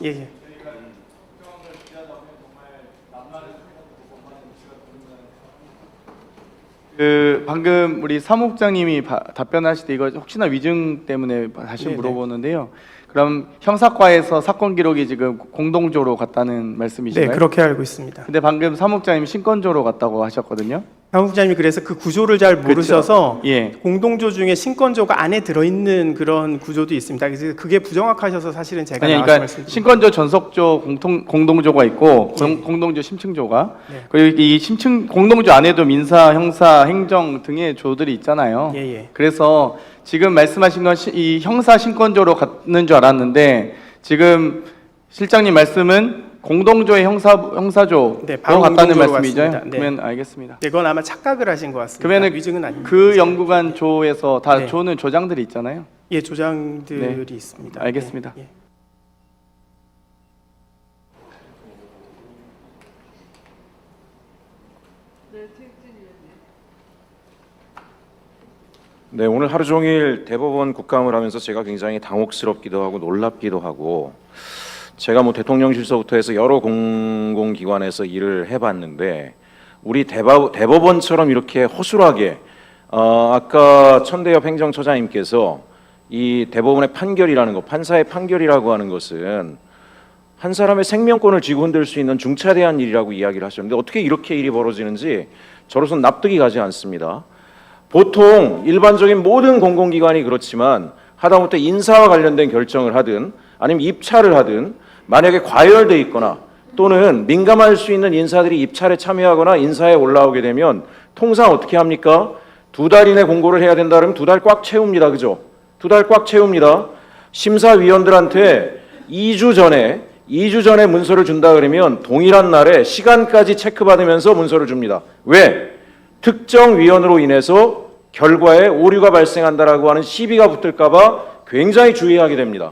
[SPEAKER 3] 예.
[SPEAKER 7] 방금 우리 사무국장님이 답변하실 때 이거 혹시나 위증 때문에 다시
[SPEAKER 3] 네네.
[SPEAKER 7] 물어보는데요. 그럼 형사과에서 사건 기록이 지금 공동조로 갔다는 말씀이신가요?
[SPEAKER 3] 네, 그렇게 알고 있습니다.
[SPEAKER 7] 근데 방금 사무국장님이 신건조로 갔다고 하셨거든요.
[SPEAKER 3] 사무국장님이 그래서 그 구조를 잘 모르셔서
[SPEAKER 7] 예.
[SPEAKER 3] 공동조 중에 신건조가 안에 들어있는 그런 구조도 있습니다. 그래서 그게 부정확하셔서 사실은 제가
[SPEAKER 7] 아니,
[SPEAKER 3] 나와서
[SPEAKER 7] 그러니까
[SPEAKER 3] 말씀드립니다.
[SPEAKER 7] 신건조, 전속조, 공동조가 있고 공동조, 심층조가
[SPEAKER 3] 네.
[SPEAKER 7] 그리고 이 심층 공동조 안에도 민사, 형사, 행정 등의 조들이 있잖아요.
[SPEAKER 3] 예.
[SPEAKER 7] 그래서 지금 말씀하신 건 이 형사 신건조로 갔는 줄 알았는데 지금 실장님 말씀은 공동조의 형사조로
[SPEAKER 3] 네, 바로
[SPEAKER 7] 갔다는
[SPEAKER 3] 공동조로
[SPEAKER 7] 말씀이죠.
[SPEAKER 3] 갔습니다. 네.
[SPEAKER 7] 그러면 알겠습니다.
[SPEAKER 3] 네, 그건 아마 착각을 하신 것 같습니다.
[SPEAKER 7] 그러면은
[SPEAKER 3] 위증은 아닙니다.
[SPEAKER 7] 그 연구관 조에서 다
[SPEAKER 3] 네.
[SPEAKER 7] 조는 조장들이 있잖아요.
[SPEAKER 3] 예, 조장들이
[SPEAKER 7] 네.
[SPEAKER 3] 있습니다.
[SPEAKER 7] 알겠습니다.
[SPEAKER 3] 예.
[SPEAKER 8] 네, 오늘 하루 종일 대법원 국감을 하면서 제가 굉장히 당혹스럽기도 하고 놀랍기도 하고 제가 뭐 대통령실서부터 해서 여러 공공기관에서 일을 해봤는데 우리 대법원처럼 이렇게 허술하게 아까 천대엽 행정처장님께서 이 대법원의 판결이라는 것, 판사의 판결이라고 하는 것은 한 사람의 생명권을 쥐고 흔들 수 있는 중차대한 일이라고 이야기를 하셨는데 어떻게 이렇게 일이 벌어지는지 저로서는 납득이 가지 않습니다. 보통 일반적인 모든 공공기관이 그렇지만 하다못해 인사와 관련된 결정을 하든 아니면 입찰을 하든 만약에 과열돼 있거나 또는 민감할 수 있는 인사들이 입찰에 참여하거나 인사에 올라오게 되면 통상 어떻게 합니까? 2달 이내 공고를 해야 된다 그러면 2달 꽉 채웁니다. 그죠? 2달 꽉 채웁니다. 심사위원들한테 2주 전에 2주 전에 문서를 준다 그러면 동일한 날에 시간까지 체크받으면서 문서를 줍니다. 왜? 특정 위원으로 인해서 결과에 오류가 발생한다라고 하는 시비가 붙을까 봐 굉장히 주의하게 됩니다.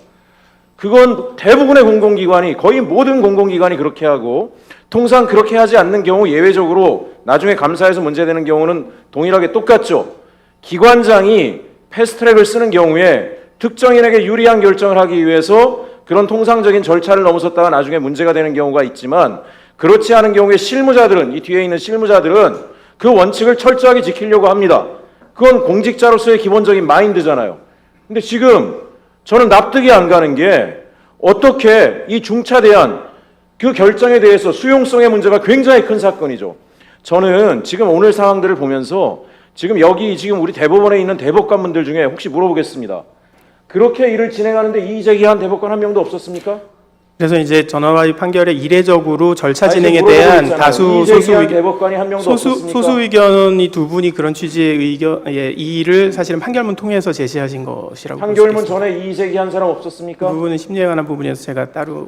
[SPEAKER 8] 그건 대부분의 공공기관이, 거의 모든 공공기관이 그렇게 하고, 통상 그렇게 하지 않는 경우 예외적으로 나중에 감사에서 문제되는 경우는 동일하게 똑같죠. 기관장이 패스트트랙을 쓰는 경우에 특정인에게 유리한 결정을 하기 위해서 그런 통상적인 절차를 넘어섰다가 나중에 문제가 되는 경우가 있지만, 그렇지 않은 경우에 실무자들은, 이 뒤에 있는 실무자들은 그 원칙을 철저하게 지키려고 합니다. 그건 공직자로서의 기본적인 마인드잖아요. 근데 지금 저는 납득이 안 가는 게, 어떻게 이 중차대한 그 결정에 대해서 수용성의 문제가 굉장히 큰 사건이죠. 저는 지금 오늘 상황들을 보면서 지금 여기 지금 우리 대법원에 있는 대법관분들 중에 혹시 물어보겠습니다. 그렇게 일을 진행하는데 이의 제기한 대법관 한 명도 없었습니까?
[SPEAKER 3] 그래서 이제 전원합의 판결에 이례적으로 절차
[SPEAKER 8] 아니,
[SPEAKER 3] 진행에
[SPEAKER 8] 지금
[SPEAKER 3] 대한
[SPEAKER 8] 물어보고
[SPEAKER 3] 다수
[SPEAKER 8] 있잖아요.
[SPEAKER 3] 소수
[SPEAKER 8] 이의 제기한 대법관이 한 명도 없었습니까?
[SPEAKER 3] 소수 의견이 두 분이 그런 취지의 의견, 이 일을 사실은 판결문 통해서 제시하신 것이라고 볼 수
[SPEAKER 8] 판결문
[SPEAKER 3] 있겠습니다.
[SPEAKER 8] 전에 이의 제기한 사람
[SPEAKER 3] 그
[SPEAKER 8] 없었습니까?
[SPEAKER 3] 부분은 심리에 관한 부분이어서 제가 따로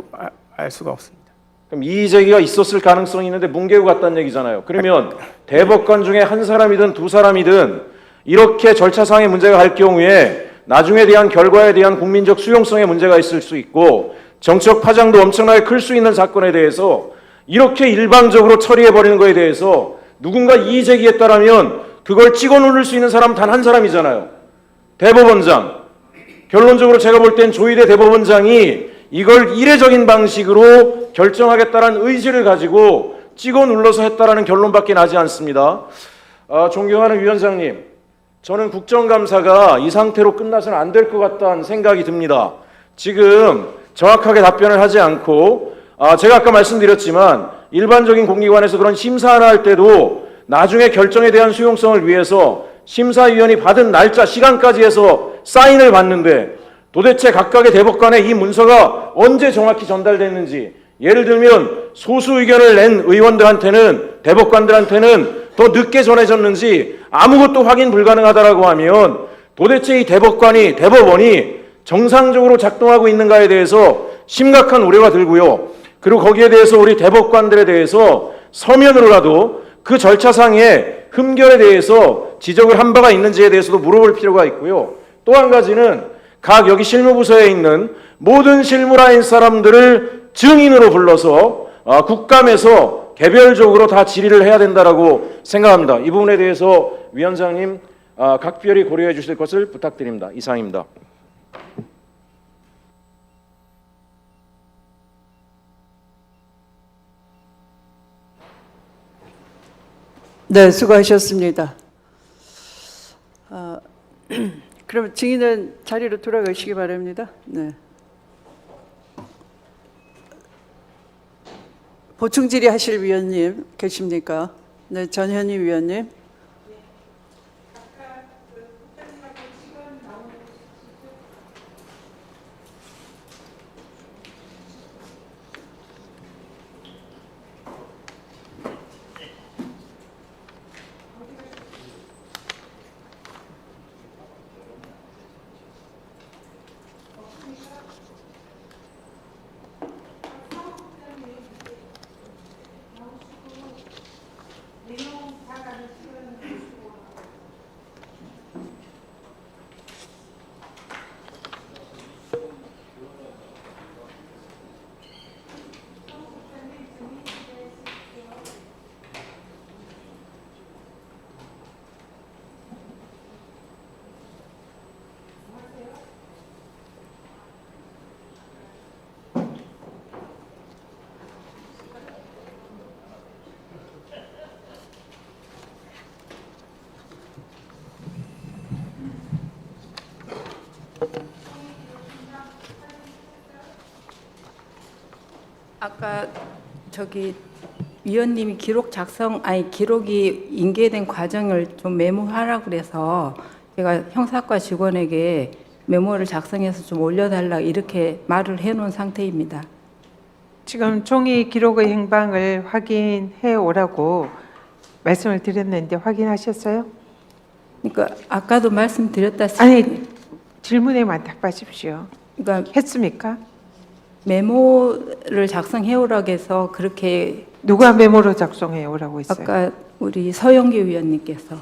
[SPEAKER 3] 알 수가 없습니다.
[SPEAKER 8] 그럼 이의 제기가 있었을 가능성이 있는데 뭉개고 갔다는 얘기잖아요. 그러면 대법관 중에 한 사람이든 두 사람이든 이렇게 절차상의 문제가 갈 경우에 나중에 대한 결과에 대한 국민적 수용성의 문제가 있을 수 있고, 정치적 파장도 엄청나게 클 수 있는 사건에 대해서 이렇게 일방적으로 처리해버리는 것에 대해서 누군가 이의 제기했다라면 그걸 찍어 누를 수 있는 사람 단 한 사람이잖아요. 대법원장. 결론적으로 제가 볼 땐 조희대 대법원장이 이걸 이례적인 방식으로 결정하겠다는 의지를 가지고 찍어 눌러서 했다라는 결론밖에 나지 않습니다. 존경하는 위원장님, 저는 국정감사가 이 상태로 끝나서는 안 될 것 같다는 생각이 듭니다. 지금 정확하게 답변을 하지 않고, 제가 아까 말씀드렸지만 일반적인 공기관에서 그런 심사 하나 할 때도 나중에 결정에 대한 수용성을 위해서 심사위원이 받은 날짜, 시간까지 해서 사인을 받는데, 도대체 각각의 대법관에 이 문서가 언제 정확히 전달됐는지, 예를 들면 소수 의견을 낸 의원들한테는, 대법관들한테는 더 늦게 전해졌는지 아무것도 확인 불가능하다라고 하면 도대체 이 대법원이 정상적으로 작동하고 있는가에 대해서 심각한 우려가 들고요. 그리고 거기에 대해서 우리 대법관들에 대해서 서면으로라도 그 절차상의 흠결에 대해서 지적을 한 바가 있는지에 대해서도 물어볼 필요가 있고요. 또 한 가지는 각 여기 실무부서에 있는 모든 실무라인 사람들을 증인으로 불러서 국감에서 개별적으로 다 질의를 해야 된다라고 생각합니다. 이 부분에 대해서 위원장님 각별히 고려해 주실 것을 부탁드립니다. 이상입니다.
[SPEAKER 2] 네, 수고하셨습니다. 그럼 증인은 자리로 돌아가시기 바랍니다. 네. 보충 질의하실 위원님 계십니까? 네, 전현희 위원님.
[SPEAKER 9] 아까 위원님이 기록이 인계된 과정을 좀 메모하라 그래서 제가 형사과 직원에게 메모를 작성해서 좀 올려달라 이렇게 말을 해놓은 상태입니다.
[SPEAKER 10] 지금 종이 기록의 행방을 확인해 오라고 말씀을 드렸는데 확인하셨어요?
[SPEAKER 9] 그러니까 아까도 말씀드렸다시피
[SPEAKER 10] 아니, 질문에만 답하십시오.
[SPEAKER 9] 그러니까
[SPEAKER 10] 했습니까?
[SPEAKER 9] 메모를 작성해 오라고 해서 그렇게
[SPEAKER 10] 누가 메모로 작성해 오라고 했어요?
[SPEAKER 9] 아까 우리 서영기 위원님께서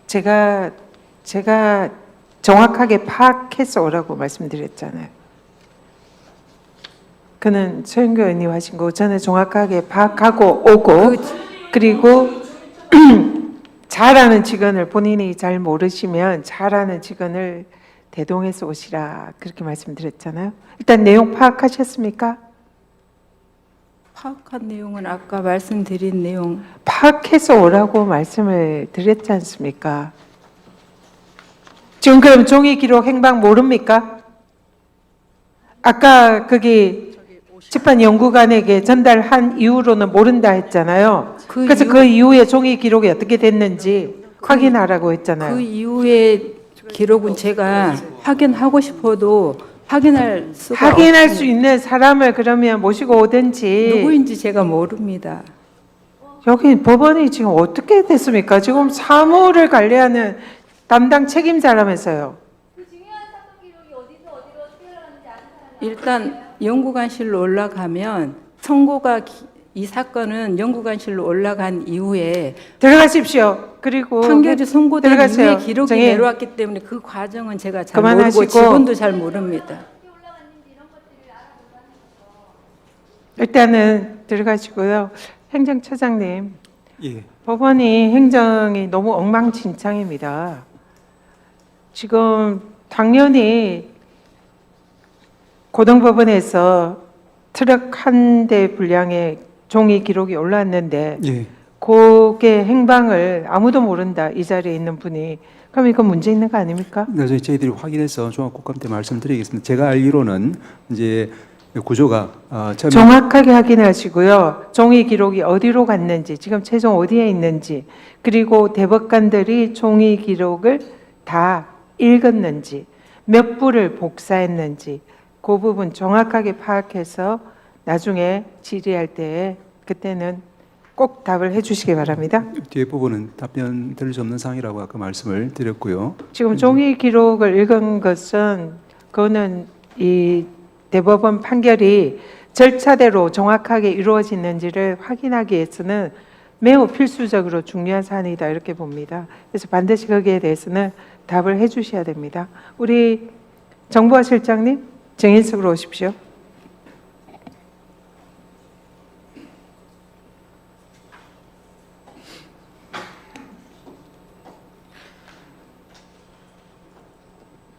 [SPEAKER 10] 제가 정확하게 파악해서 오라고 말씀드렸잖아요. 그는 서영교 의원님 하신 거 저는 정확하게 파악하고 오고 그리고 잘하는 직원을 본인이 잘 모르시면 잘하는 직원을 대동해서 오시라 그렇게 말씀드렸잖아요. 일단 내용 파악하셨습니까?
[SPEAKER 9] 파악한 내용은 아까 말씀드린 내용
[SPEAKER 10] 파악해서 오라고 말씀을 드렸지 않습니까? 지금 그럼 종이 기록 행방 모릅니까? 아까 거기 집안연구관에게 전달한 이후로는 모른다 했잖아요. 그래서 그 이후에 종이 기록이 어떻게 됐는지 확인하라고 했잖아요.
[SPEAKER 9] 그 이후에 기록은 제가 확인하고 싶어도 확인할 수가
[SPEAKER 10] 확인할
[SPEAKER 9] 없습니다.
[SPEAKER 10] 수 있는 사람을 그러면 모시고 오든지.
[SPEAKER 9] 누구인지 제가 모릅니다.
[SPEAKER 10] 여기 법원이 지금 어떻게 됐습니까? 지금 사무를 관리하는 담당 책임자라면서요.
[SPEAKER 9] 일단 연구관실로 올라가면 선고가 이 사건은 연구관실로 올라간 이후에
[SPEAKER 10] 들어가십시오. 그리고
[SPEAKER 9] 판결이 선고된
[SPEAKER 10] 들어가세요.
[SPEAKER 9] 이후에 기록이
[SPEAKER 10] 정의.
[SPEAKER 9] 내려왔기 때문에 그 과정은 제가 잘
[SPEAKER 10] 그만하시고.
[SPEAKER 9] 모르고 직원도 잘 모릅니다.
[SPEAKER 10] 일단은 들어가시고요. 행정처장님,
[SPEAKER 1] 예.
[SPEAKER 10] 법원이 행정이 너무 엉망진창입니다. 지금 당연히 고등법원에서 트럭 한 대 분량의 종이 기록이 올라왔는데
[SPEAKER 1] 예.
[SPEAKER 10] 그게 행방을 아무도 모른다 이 자리에 있는 분이 그럼 이거 문제 있는 거 아닙니까?
[SPEAKER 1] 나중에 저희들이 확인해서 종합국감 때 말씀드리겠습니다. 제가 알기로는 이제 구조가 처음에
[SPEAKER 10] 정확하게 확인하시고요. 종이 기록이 어디로 갔는지, 지금 최종 어디에 있는지, 그리고 대법관들이 종이 기록을 다 읽었는지, 몇 부를 복사했는지, 그 부분 정확하게 파악해서 나중에 질의할 때 그때는 꼭 답을 해주시기 바랍니다.
[SPEAKER 1] 뒤에 부분은 답변 드릴 수 없는 사항이라고 아까 말씀을 드렸고요.
[SPEAKER 10] 지금 종이 기록을 읽은 것은 그거는 이 대법원 판결이 절차대로 정확하게 이루어지는지를 확인하기 위해서는 매우 필수적으로 중요한 사안이다 이렇게 봅니다. 그래서 반드시 거기에 대해서는 답을 해주셔야 됩니다. 우리 정보화 실장님 정인석으로 오십시오.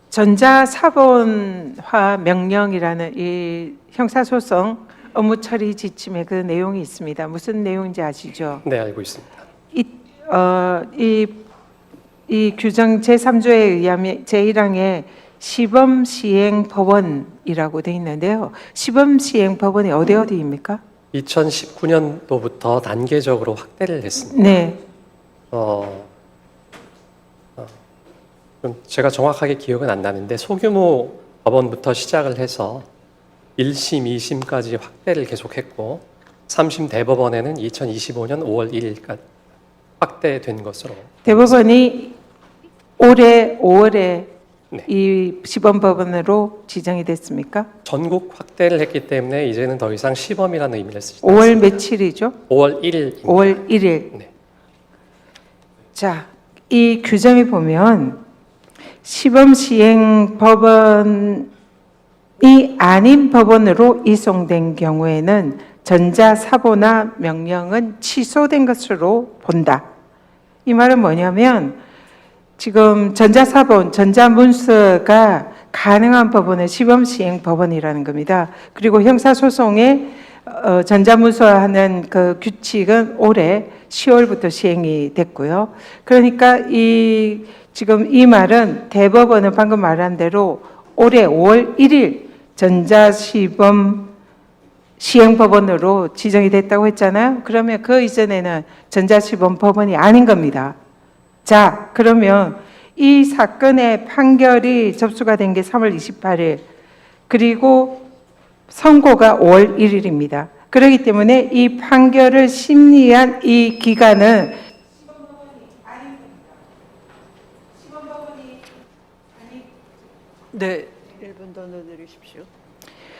[SPEAKER 10] 전자사본화 명령이라는 이 형사소송 업무 처리 지침에 그 내용이 있습니다. 무슨 내용인지 아시죠?
[SPEAKER 11] 네, 알고 있습니다.
[SPEAKER 10] 이 규정 제3조에 의하면 제1항에 시범시행법원이라고 되어 있는데요. 시범시행법원이 어디입니까?
[SPEAKER 11] 2019년도부터 단계적으로 확대를 했습니다.
[SPEAKER 10] 네.
[SPEAKER 11] 그럼 제가 정확하게 기억은 안 나는데 소규모 법원부터 시작을 해서 1심, 2심까지 확대를 계속했고 3심 대법원에는 2025년 5월 1일까지 확대된 것으로
[SPEAKER 10] 대법원이 올해 5월에
[SPEAKER 11] 네.
[SPEAKER 10] 이 시범법원으로 지정이 됐습니까?
[SPEAKER 11] 전국 확대를 했기 때문에 이제는 더 이상 시범이라는 의미를 쓰지
[SPEAKER 10] 5월
[SPEAKER 11] 않습니다.
[SPEAKER 10] 며칠이죠?
[SPEAKER 11] 5월 1일.
[SPEAKER 10] 5월 1일.
[SPEAKER 11] 네.
[SPEAKER 10] 자, 이 규정에 보면 시범시행 법원이 아닌 법원으로 이송된 경우에는 전자사본화 명령은 취소된 것으로 본다. 이 말은 뭐냐면 지금 전자사본, 전자문서가 가능한 법원은 시범시행 법원이라는 겁니다. 그리고 형사소송에 전자문서하는 그 규칙은 올해 10월부터 시행이 됐고요. 그러니까 지금 이 말은 대법원은 방금 말한 대로 올해 5월 1일 전자시범 시행법원으로 지정이 됐다고 했잖아요. 그러면 그 이전에는 전자시범 법원이 아닌 겁니다. 자, 그러면 이 사건의 판결이 접수가 된 게 3월 28일, 그리고 선고가 5월 1일입니다. 그렇기 때문에 이 판결을 심리한 이 기간은
[SPEAKER 2] 네, 1분 더 넣어드리십시오.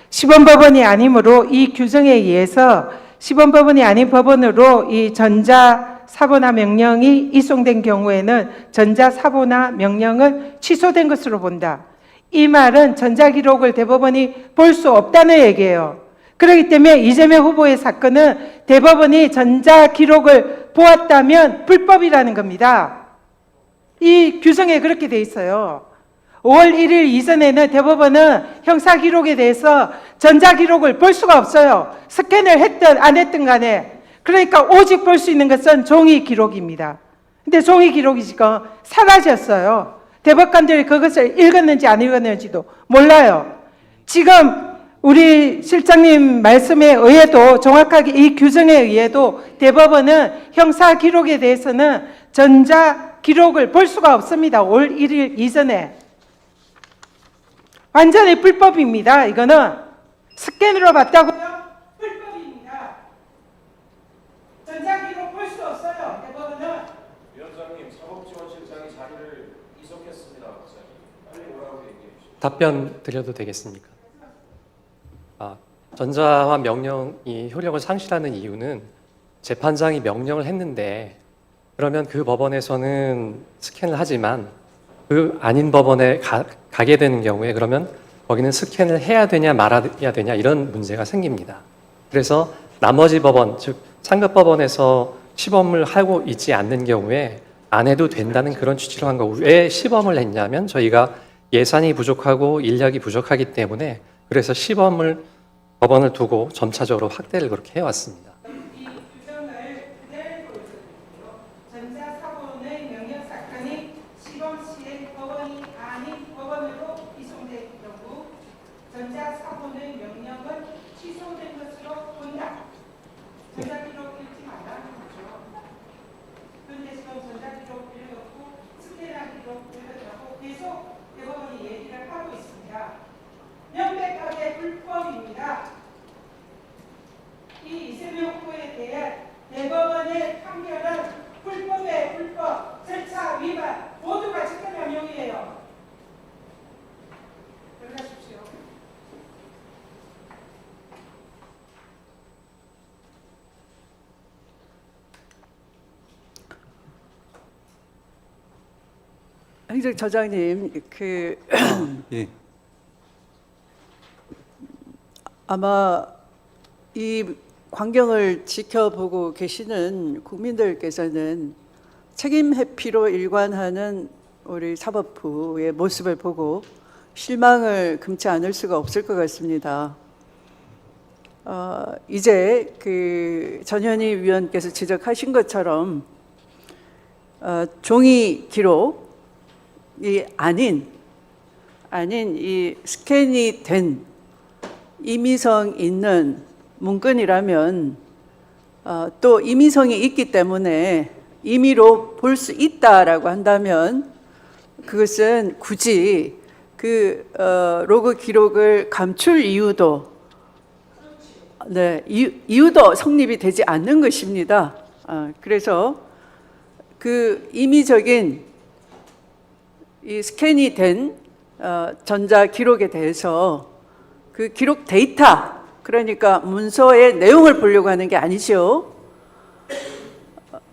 [SPEAKER 10] 시범법원이 아니므로 이 규정에 의해서 시범법원이 아닌 법원으로 이 전자사보나 명령이 이송된 경우에는 전자사보나 명령은 취소된 것으로 본다. 이 말은 전자기록을 대법원이 볼 수 없다는 얘기예요. 그렇기 때문에 이재명 후보의 사건은 대법원이 전자기록을 보았다면 불법이라는 겁니다. 이 규정에 그렇게 돼 있어요. 5월 1일 이전에는 대법원은 형사기록에 대해서 전자기록을 볼 수가 없어요. 스캔을 했든 안 했든 간에. 그러니까 오직 볼 수 있는 것은 종이기록입니다. 근데 종이기록이 지금 사라졌어요. 대법관들이 그것을 읽었는지 안 읽었는지도 몰라요. 지금 우리 실장님 말씀에 의해도 정확하게 이 규정에 의해도 대법원은 형사기록에 대해서는 전자기록을 볼 수가 없습니다. 5월 1일 이전에. 완전히 불법입니다. 이거는 스캔으로 봤다고요? 불법입니다. 전자기록 볼 수 없어요. 대법원은.
[SPEAKER 8] 위원장님, 사법지원실장이 자리를 이속했습니다. 빨리 오라고 얘기해 주시죠.
[SPEAKER 11] 답변 드려도 되겠습니까? 전자화 명령이 효력을 상실하는 이유는 재판장이 명령을 했는데 그러면 그 법원에서는 스캔을 하지만 그 아닌 법원에 가게 되는 경우에 그러면 거기는 스캔을 해야 되냐 말아야 되냐 이런 문제가 생깁니다. 그래서 나머지 법원, 즉 상급법원에서 시범을 하고 있지 않는 경우에 안 해도 된다는 그런 취지로 한 거고, 왜 시범을 했냐면 저희가 예산이 부족하고 인력이 부족하기 때문에 그래서 시범을 법원을 두고 점차적으로 확대를 그렇게 해왔습니다.
[SPEAKER 10] 이 규정을 그대로 보여드릴게요. 전자사본의 명령 사건이 시범 시행 법원이 아닌 법원으로 이송된 경우 전자사본의 명령은 취소된 것으로 본다. 전자기록 읽지 말라는 거죠. 그런데 지금 전자기록 읽었고 스캔한 기록 읽었다고 계속 대법원이 얘기를 하고 있습니다. 명백하게 불법입니다. 이 이재명 후보에 대한 대법원의 판결은 불법의 불법, 절차 위반 모두가 직권남용이에요. 들어가십시오.
[SPEAKER 2] 행정처장님,
[SPEAKER 1] 예.
[SPEAKER 2] 아마 이 광경을 지켜보고 계시는 국민들께서는 책임 회피로 일관하는 우리 사법부의 모습을 보고 실망을 금치 않을 수가 없을 것 같습니다. 이제 그 전현희 위원께서 지적하신 것처럼 종이 기록이 아닌 이 스캔이 된 임의성 있는 문건이라면 또 임의성이 있기 때문에 임의로 볼 수 있다라고 한다면 그것은 굳이 그 로그 기록을 감출 이유도 이유도 성립이 되지 않는 것입니다. 그래서 그 임의적인 이 스캔이 된 전자 기록에 대해서 그 기록 데이터, 그러니까 문서의 내용을 보려고 하는 게 아니죠.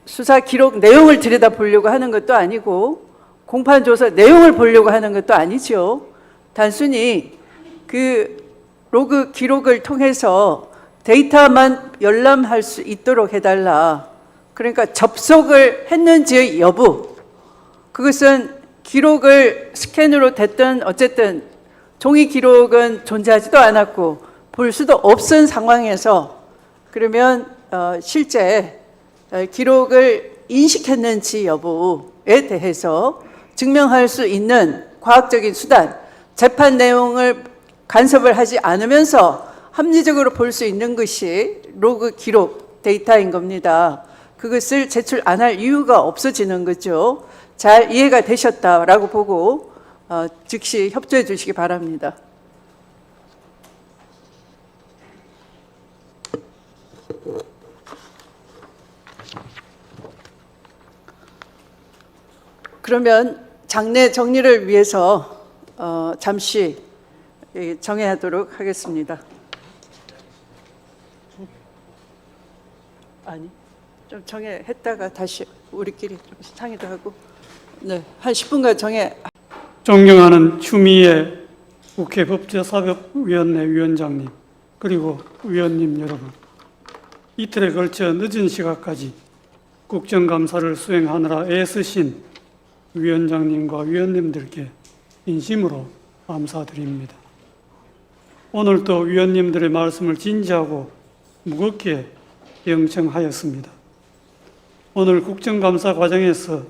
[SPEAKER 2] 수사 기록 내용을 들여다 보려고 하는 것도 아니고 공판조사 내용을 보려고 하는 것도 아니죠. 단순히 그 로그 기록을 통해서 데이터만 열람할 수 있도록 해달라. 그러니까 접속을 했는지의 여부, 그것은 기록을 스캔으로 됐든 어쨌든 종이 기록은 존재하지도 않았고 볼 수도 없은 상황에서 그러면 실제 기록을 인식했는지 여부에 대해서 증명할 수 있는 과학적인 수단, 재판 내용을 간섭을 하지 않으면서 합리적으로 볼 수 있는 것이 로그 기록 데이터인 겁니다. 그것을 제출 안 할 이유가 없어지는 거죠. 잘 이해가 되셨다라고 보고 즉시 협조해 주시기 바랍니다. 그러면 장내 정리를 위해서 잠시 정해하도록 하겠습니다. 아니, 좀 정해했다가 다시 우리끼리 좀 상의도 하고, 네, 한 10분간 정해.
[SPEAKER 12] 존경하는 추미애 국회 법제사법위원회 위원장님, 그리고 위원님 여러분, 이틀에 걸쳐 늦은 시각까지 국정감사를 수행하느라 애쓰신 위원장님과 위원님들께 진심으로 감사드립니다. 오늘도 위원님들의 말씀을 진지하고 무겁게 경청하였습니다. 오늘 국정감사 과정에서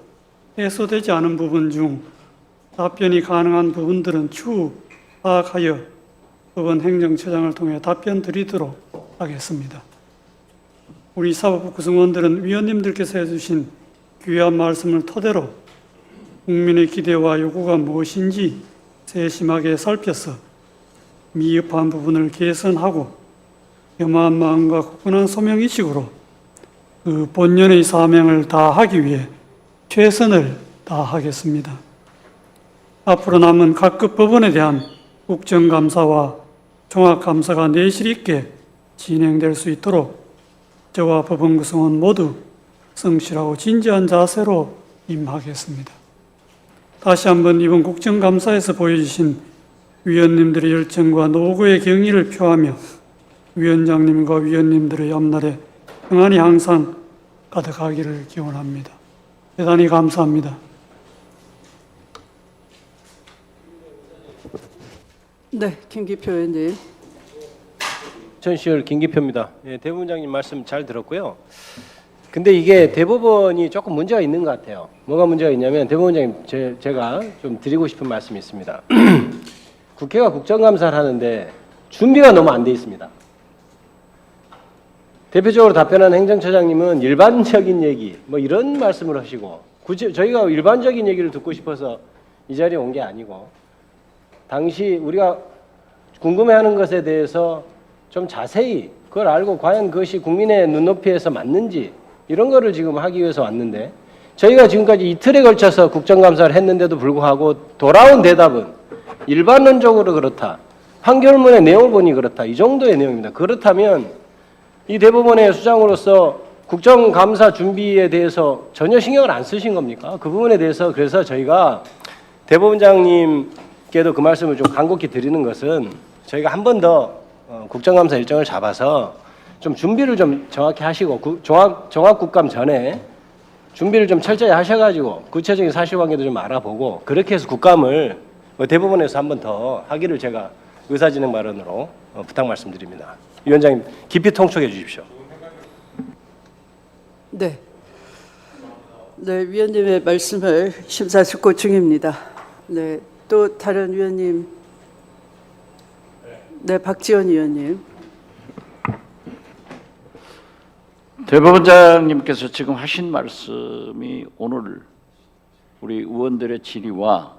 [SPEAKER 12] 해소되지 않은 부분 중 답변이 가능한 부분들은 추후 파악하여 법원 행정처장을 통해 답변 드리도록 하겠습니다. 우리 사법부 구성원들은 위원님들께서 해주신 귀한 말씀을 토대로 국민의 기대와 요구가 무엇인지 세심하게 살펴서 미흡한 부분을 개선하고 겸허한 마음과 굳건한 소명의식으로 그 본연의 사명을 다하기 위해 최선을 다하겠습니다. 앞으로 남은 각급 법원에 대한 국정감사와 종합감사가 내실 있게 진행될 수 있도록 저와 법원 구성원 모두 성실하고 진지한 자세로 임하겠습니다. 다시 한번 이번 국정감사에서 보여주신 위원님들의 열정과 노고의 경의를 표하며 위원장님과 위원님들의 앞날에 평안이 항상 가득하기를 기원합니다. 대단히 감사합니다.
[SPEAKER 2] 네, 김기표 의원님.
[SPEAKER 5] 전시열 김기표입니다. 예, 대법원장님 말씀 잘 들었고요. 근데 이게 대법원이 조금 문제가 있는 것 같아요. 뭐가 문제가 있냐면 대법원장님 제가 좀 드리고 싶은 말씀이 있습니다. 국회가 국정감사를 하는데 준비가 너무 안 돼 있습니다. 대표적으로 답변하는 행정처장님은 일반적인 얘기 뭐 이런 말씀을 하시고 저희가 일반적인 얘기를 듣고 싶어서 이 자리에 온 게 아니고 당시 우리가 궁금해하는 것에 대해서 좀 자세히 그걸 알고 과연 그것이 국민의 눈높이에서 맞는지 이런 거를 지금 하기 위해서 왔는데 저희가 지금까지 이틀에 걸쳐서 국정감사를 했는데도 불구하고 돌아온 대답은 일반론적으로 그렇다. 판결문의 내용을 보니 그렇다. 이 정도의 내용입니다. 그렇다면 이 대법원의 수장으로서 국정감사 준비에 대해서 전혀 신경을 안 쓰신 겁니까? 그 부분에 대해서 그래서 저희가 대법원장님께도 그 말씀을 좀 간곡히 드리는 것은 저희가 한 번 더 국정감사 일정을 잡아서 좀 준비를 좀 정확히 하시고 종합국감 전에 준비를 좀 철저히 하셔가지고 구체적인 사실관계도 좀 알아보고 그렇게 해서 국감을 대법원에서 한 번 더 하기를 제가 의사진행 발언으로 부탁 말씀드립니다. 위원장님 깊이 통촉해 주십시오.
[SPEAKER 2] 네. 네, 위원님의 말씀을 심사숙고 중입니다. 네, 또 다른 위원님. 네, 박지원 위원님.
[SPEAKER 13] 대법원장님께서 지금 하신 말씀이 오늘 우리 의원들의 질의와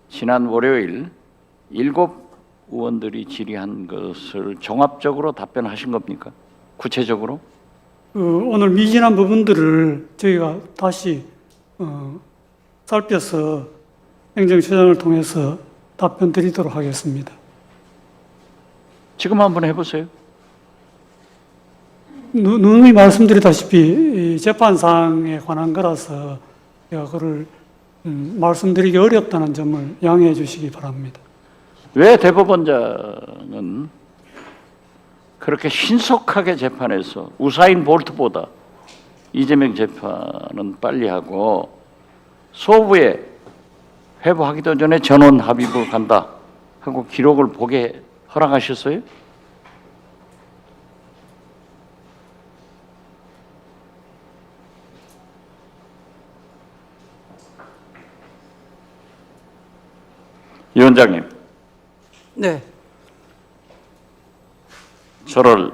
[SPEAKER 13] 지난 월요일 7 의원들이 질의한 것을 종합적으로 답변하신 겁니까? 구체적으로?
[SPEAKER 12] 오늘 미진한 부분들을 저희가 다시 살펴서 행정처장을 통해서 답변 드리도록 하겠습니다.
[SPEAKER 13] 지금 한번 해보세요.
[SPEAKER 12] 누누이 말씀드리다시피 재판상에 관한 거라서 제가 그걸 말씀드리기 어렵다는 점을 양해해 주시기 바랍니다.
[SPEAKER 13] 왜 대법원장은 그렇게 신속하게 재판해서 우사인 볼트보다 이재명 재판은 빨리 하고 소부에 회부하기도 전에 전원 합의부 간다 하고 기록을 보게 허락하셨어요? 위원장님.
[SPEAKER 2] 네.
[SPEAKER 13] 저를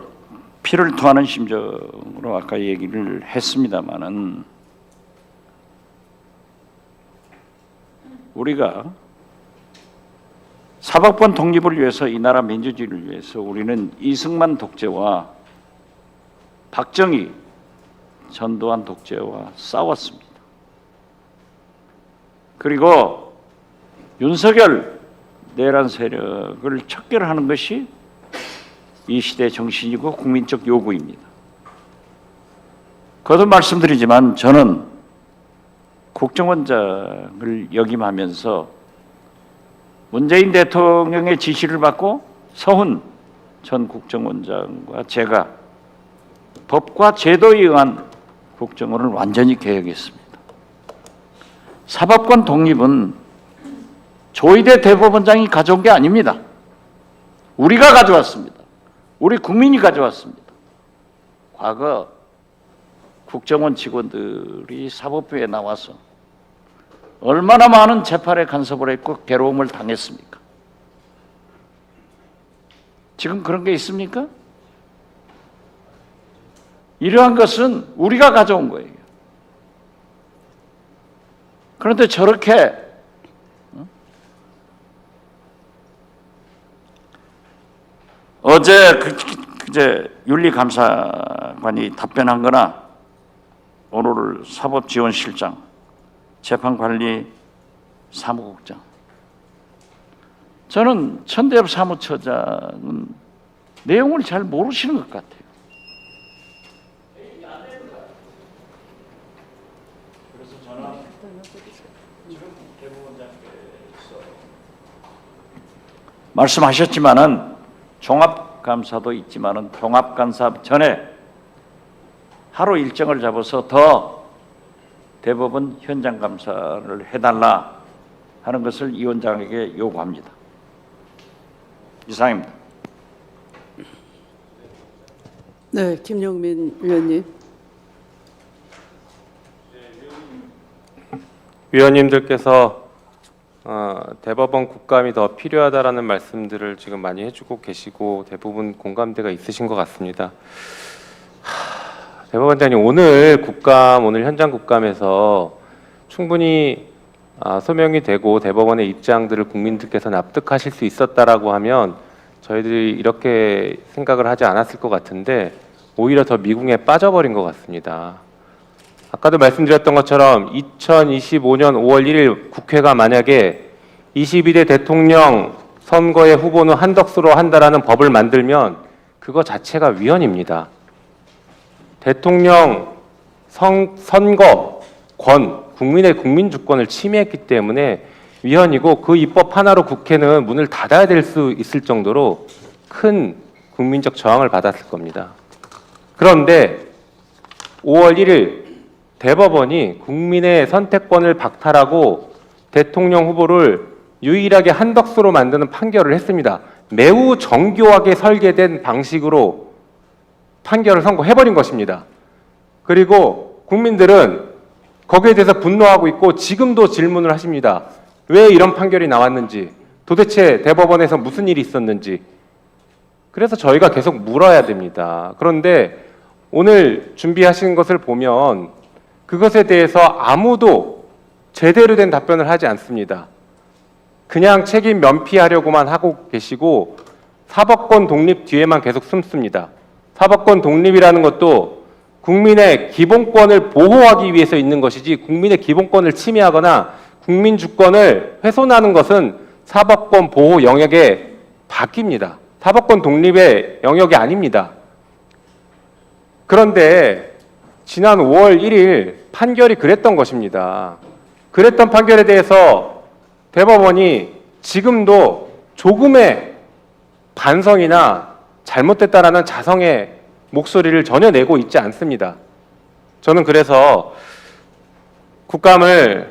[SPEAKER 13] 피를 토하는 심정으로 아까 얘기를 했습니다마는 우리가 사법권 독립을 위해서 이 나라 민주주의를 위해서 우리는 이승만 독재와 박정희, 전두환 독재와 싸웠습니다. 그리고 윤석열 내란 세력을 척결하는 것이 이 시대의 정신이고 국민적 요구입니다. 거듭 말씀드리지만 저는 국정원장을 역임하면서 문재인 대통령의 지시를 받고 서훈 전 국정원장과 제가 법과 제도에 의한 국정원을 완전히 개혁했습니다. 사법권 독립은 조희대 대법원장이 가져온 게 아닙니다. 우리가 가져왔습니다. 우리 국민이 가져왔습니다. 과거 국정원 직원들이 사법부에 나와서 얼마나 많은 재판에 간섭을 했고 괴로움을 당했습니까? 지금 그런 게 있습니까? 이러한 것은 우리가 가져온 거예요. 그런데 저렇게 어제 그제 윤리감사관이 답변한 거나 오늘 사법지원실장, 재판관리 사무국장, 저는 천대엽 사무처장은 내용을 잘 모르시는 것 같아요. 그래서 저는 지금 대법원장께서 말씀하셨지만은 종합감사도 있지만은 종합감사 전에 하루 일정을 잡아서 더 대법원 현장 감사를 해달라 하는 것을 이 원장에게 요구합니다. 이상입니다.
[SPEAKER 2] 네, 김영민 위원님.
[SPEAKER 14] 위원님들께서 대법원 국감이 더 필요하다라는 말씀들을 지금 많이 해주고 계시고 대부분 공감대가 있으신 것 같습니다. 대법원장님, 오늘 현장 국감에서 충분히 소명이 되고 대법원의 입장들을 국민들께서 납득하실 수 있었다라고 하면 저희들이 이렇게 생각을 하지 않았을 것 같은데 오히려 더 미궁에 빠져버린 것 같습니다. 아까도 말씀드렸던 것처럼 2025년 5월 1일 국회가 만약에 22대 대통령 선거의 후보는 한덕수로 한다라는 법을 만들면 그거 자체가 위헌입니다. 대통령 선거권, 국민의 국민주권을 침해했기 때문에 위헌이고 그 입법 하나로 국회는 문을 닫아야 될 수 있을 정도로 큰 국민적 저항을 받았을 겁니다. 그런데 5월 1일 대법원이 국민의 선택권을 박탈하고 대통령 후보를 유일하게 한덕수로 만드는 판결을 했습니다. 매우 정교하게 설계된 방식으로 판결을 선고해버린 것입니다. 그리고 국민들은 거기에 대해서 분노하고 있고 지금도 질문을 하십니다. 왜 이런 판결이 나왔는지, 도대체 대법원에서 무슨 일이 있었는지. 그래서 저희가 계속 물어야 됩니다. 그런데 오늘 준비하신 것을 보면 그것에 대해서 아무도 제대로 된 답변을 하지 않습니다. 그냥 책임 면피하려고만 하고 계시고 사법권 독립 뒤에만 계속 숨습니다. 사법권 독립이라는 것도 국민의 기본권을 보호하기 위해서 있는 것이지 국민의 기본권을 침해하거나 국민 주권을 훼손하는 것은 사법권 보호 영역에 바뀝니다. 사법권 독립의 영역이 아닙니다. 그런데 지난 5월 1일 판결이 그랬던 것입니다. 그랬던 판결에 대해서 대법원이 지금도 조금의 반성이나 잘못됐다라는 자성의 목소리를 전혀 내고 있지 않습니다. 저는 그래서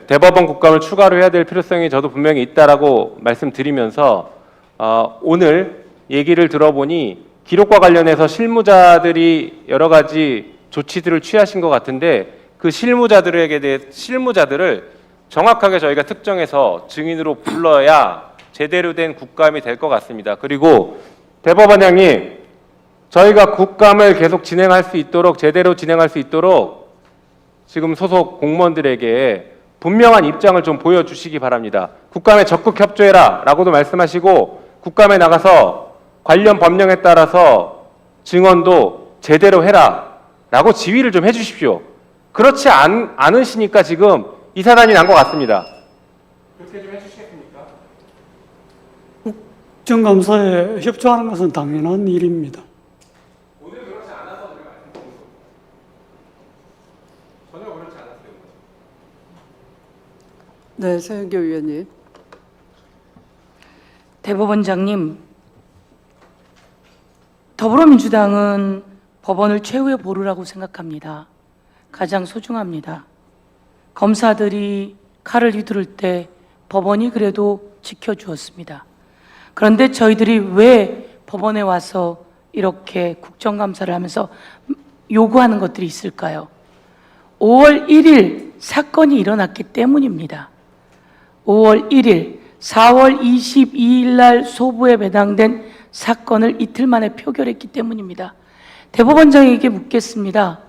[SPEAKER 14] 대법원 국감을 추가로 해야 될 필요성이 저도 분명히 있다라고 말씀드리면서 오늘 얘기를 들어보니 기록과 관련해서 실무자들이 여러 가지 조치들을 취하신 것 같은데 그 실무자들을 정확하게 저희가 특정해서 증인으로 불러야 제대로 된 국감이 될 것 같습니다. 그리고 대법원장님, 저희가 국감을 계속 진행할 수 있도록, 제대로 진행할 수 있도록 지금 소속 공무원들에게 분명한 입장을 좀 보여주시기 바랍니다. 국감에 적극 협조해라 라고도 말씀하시고 국감에 나가서 관련 법령에 따라서 증언도 제대로 해라 라고 지휘를 좀 해주십시오. 그렇지 않으시니까 지금 이 사단이 난 것 같습니다. 그렇게 좀 해주시겠습니까?
[SPEAKER 12] 국정감사에 협조하는 것은 당연한 일입니다.
[SPEAKER 2] 네, 서영교 위원님.
[SPEAKER 6] 대법원장님, 더불어민주당은 법원을 최후의 보루라고 생각합니다. 가장 소중합니다. 검사들이 칼을 휘두를 때 법원이 그래도 지켜주었습니다. 그런데 저희들이 왜 법원에 와서 이렇게 국정감사를 하면서 요구하는 것들이 있을까요? 5월 1일 사건이 일어났기 때문입니다. 5월 1일, 4월 22일 날 소부에 배당된 사건을 이틀 만에 표결했기 때문입니다. 대법원장에게 묻겠습니다.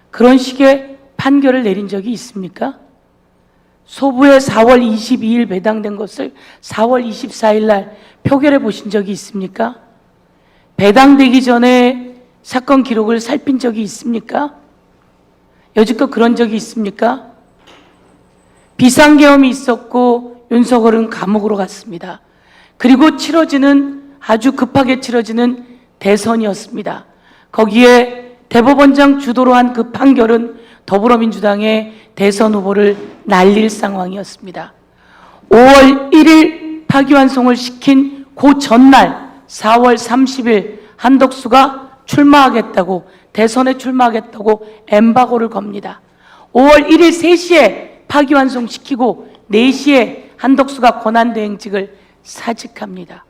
[SPEAKER 6] 그런 식의 판결을 내린 적이 있습니까? 소부에 4월 22일 배당된 것을 4월 24일 날 표결해 보신 적이 있습니까? 배당되기 전에 사건 기록을 살핀 적이 있습니까? 여지껏 그런 적이 있습니까? 비상계엄이 있었고 윤석열은 감옥으로 갔습니다. 그리고 아주 급하게 치러지는 대선이었습니다. 거기에 대법원장 주도로 한 그 판결은 더불어민주당의 대선 후보를 날릴 상황이었습니다. 5월 1일 파기환송을 시킨 그 전날 4월 30일 한덕수가 출마하겠다고, 대선에 출마하겠다고 엠바고를 겁니다. 5월 1일 3시에 파기환송시키고 4시에 한덕수가 권한대행직을 사직합니다.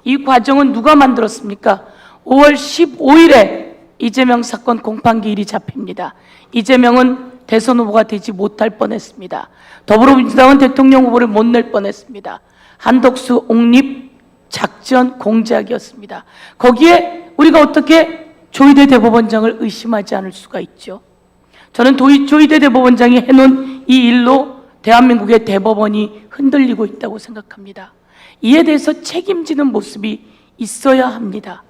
[SPEAKER 6] 이 과정은 누가 만들었습니까? 5월 15일에 이재명 사건 공판기일이 잡힙니다. 이재명은 대선 후보가 되지 못할 뻔했습니다. 더불어민주당은 대통령 후보를 못 낼 뻔했습니다. 한덕수 옹립 작전 공작이었습니다. 거기에 우리가 어떻게 조희대 대법원장을 의심하지 않을 수가 있죠. 저는 조희대 대법원장이 해놓은 이 일로 대한민국의 대법원이 흔들리고 있다고 생각합니다. 이에 대해서 책임지는 모습이 있어야 합니다.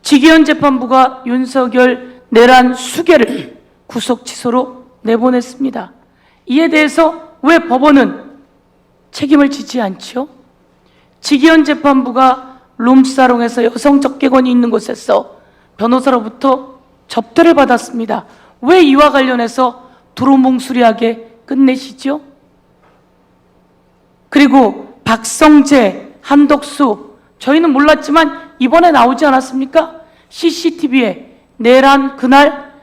[SPEAKER 6] 지기현 재판부가 윤석열 내란 수개를 구속 취소로 내보냈습니다. 이에 대해서 왜 법원은 책임을 지지 않죠? 지기현 재판부가 룸사롱에서 여성 적개건이 있는 곳에서 변호사로부터 접대를 받았습니다. 왜 이와 관련해서 두루뭉술하게 끝내시죠? 그리고 박성재, 한덕수, 저희는 몰랐지만 이번에 나오지 않았습니까? CCTV에 내란 그날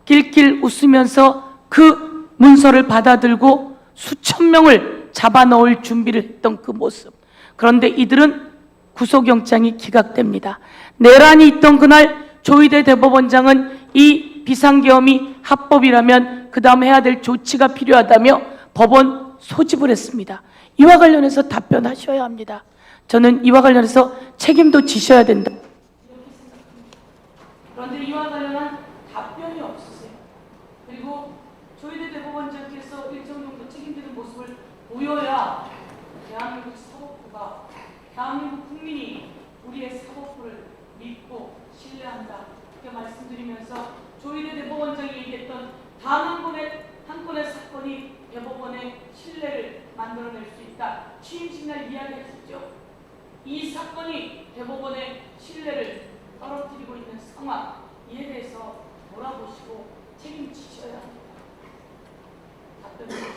[SPEAKER 6] 낄낄 웃으면서 그 문서를 받아들고 수천 명을 잡아넣을 준비를 했던 그 모습. 그런데 이들은 구속영장이 기각됩니다. 내란이 있던 그날 조희대 대법원장은 이 비상계엄이 합법이라면 그 다음 해야 될 조치가 필요하다며 법원 소집을 했습니다. 이와 관련해서 답변하셔야 합니다. 저는 이와 관련해서 책임도 지셔야 된다. 그런데 이와 관련한 답변이 없으세요. 그리고 조희대 대법원장께서 일정 정도 책임지는 모습을 보여야 대한민국 사법부가, 대한민국 국민이 우리의 사법부를 믿고 신뢰한다. 이렇게 말씀드리면서 조희대 대법원장이 얘기했던 단 한 건의 사건이 대법원의 신뢰를 만들어낼 수 있다. 취임식 날 이야기했었죠. 이 사건이 대법원의 신뢰를 떨어뜨리고 있는 상황, 이에 대해서 돌아보시고 책임지셔야 합니다. 답변해 주십시오.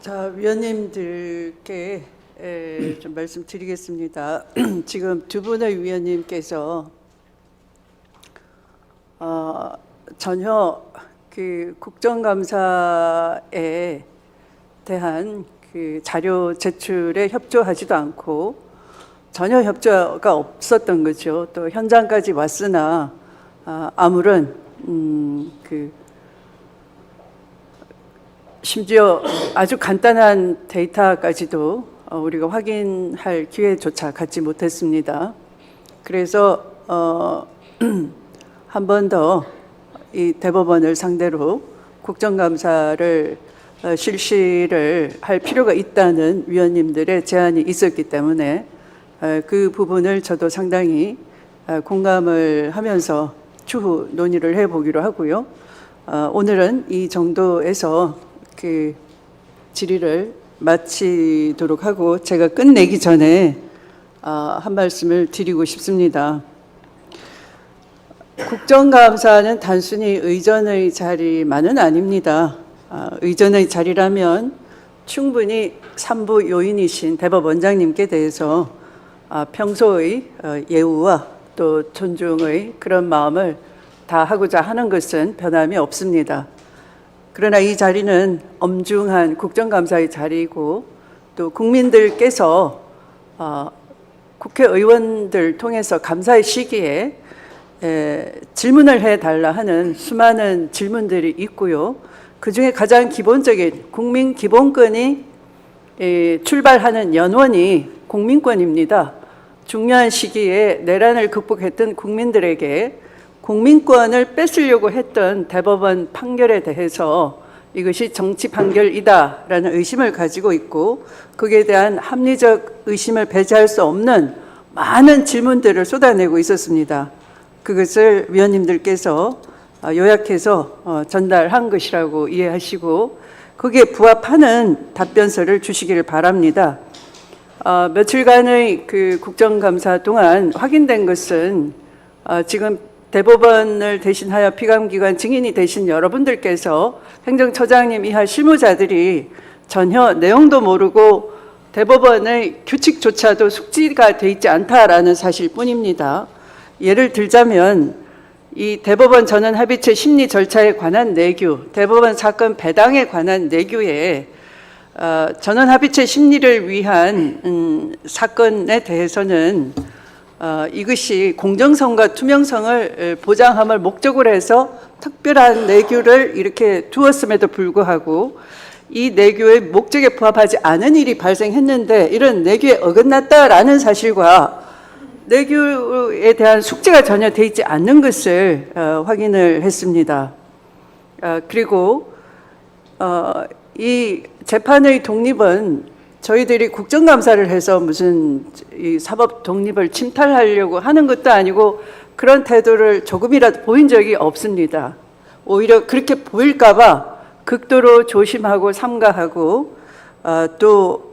[SPEAKER 2] 자, 위원님들께 좀 말씀드리겠습니다. 지금 두 분의 위원님께서 전혀 그 국정감사에 대한 그 자료 제출에 협조하지도 않고 전혀 협조가 없었던 거죠. 또 현장까지 왔으나 아무런 심지어 아주 간단한 데이터까지도 우리가 확인할 기회조차 갖지 못했습니다. 그래서 한 번 더 이 대법원을 상대로 국정감사를 실시를 할 필요가 있다는 위원님들의 제안이 있었기 때문에 그 부분을 저도 상당히 공감을 하면서 추후 논의를 해보기로 하고요. 오늘은 이 정도에서 그 질의를 마치도록 하고 제가 끝내기 전에 한 말씀을 드리고 싶습니다. 국정감사는 단순히 의전의 자리만은 아닙니다. 의전의 자리라면 충분히 삼부 요인이신 대법원장님께 대해서 평소의 예우와 또 존중의 그런 마음을 다하고자 하는 것은 변함이 없습니다. 그러나 이 자리는 엄중한 국정감사의 자리이고 또 국민들께서 국회의원들 통해서 감사의 시기에 질문을 해달라 하는 수많은 질문들이 있고요. 그중에 가장 기본적인 국민 기본권이 출발하는 연원이 국민권입니다. 중요한 시기에 내란을 극복했던 국민들에게 국민권을 뺏으려고 했던 대법원 판결에 대해서 이것이 정치 판결이다라는 의심을 가지고 있고 거기에 대한 합리적 의심을 배제할 수 없는 많은 질문들을 쏟아내고 있었습니다. 그것을 위원님들께서 요약해서 전달한 것이라고 이해하시고 거기에 부합하는 답변서를 주시기를 바랍니다. 며칠간의 그 국정감사 동안 확인된 것은 지금 대법원을 대신하여 피감기관 증인이 되신 여러분들께서 행정처장님 이하 실무자들이 전혀 내용도 모르고 대법원의 규칙조차도 숙지가 돼 있지 않다라는 사실뿐입니다. 예를 들자면 이 대법원 전원 합의체 심리 절차에 관한 내규, 대법원 사건 배당에 관한 내규에 전원 합의체 심리를 위한 사건에 대해서는 이것이 공정성과 투명성을 보장함을 목적으로 해서 특별한 내규를 이렇게 두었음에도 불구하고 이 내규의 목적에 부합하지 않은 일이 발생했는데 이런 내규에 어긋났다라는 사실과 내규에 대한 숙지가 전혀 돼 있지 않는 것을 확인을 했습니다. 그리고 이 재판의 독립은 저희들이 국정감사를 해서 무슨 이 사법 독립을 침탈하려고 하는 것도 아니고 그런 태도를 조금이라도 보인 적이 없습니다. 오히려 그렇게 보일까 봐 극도로 조심하고 삼가하고 또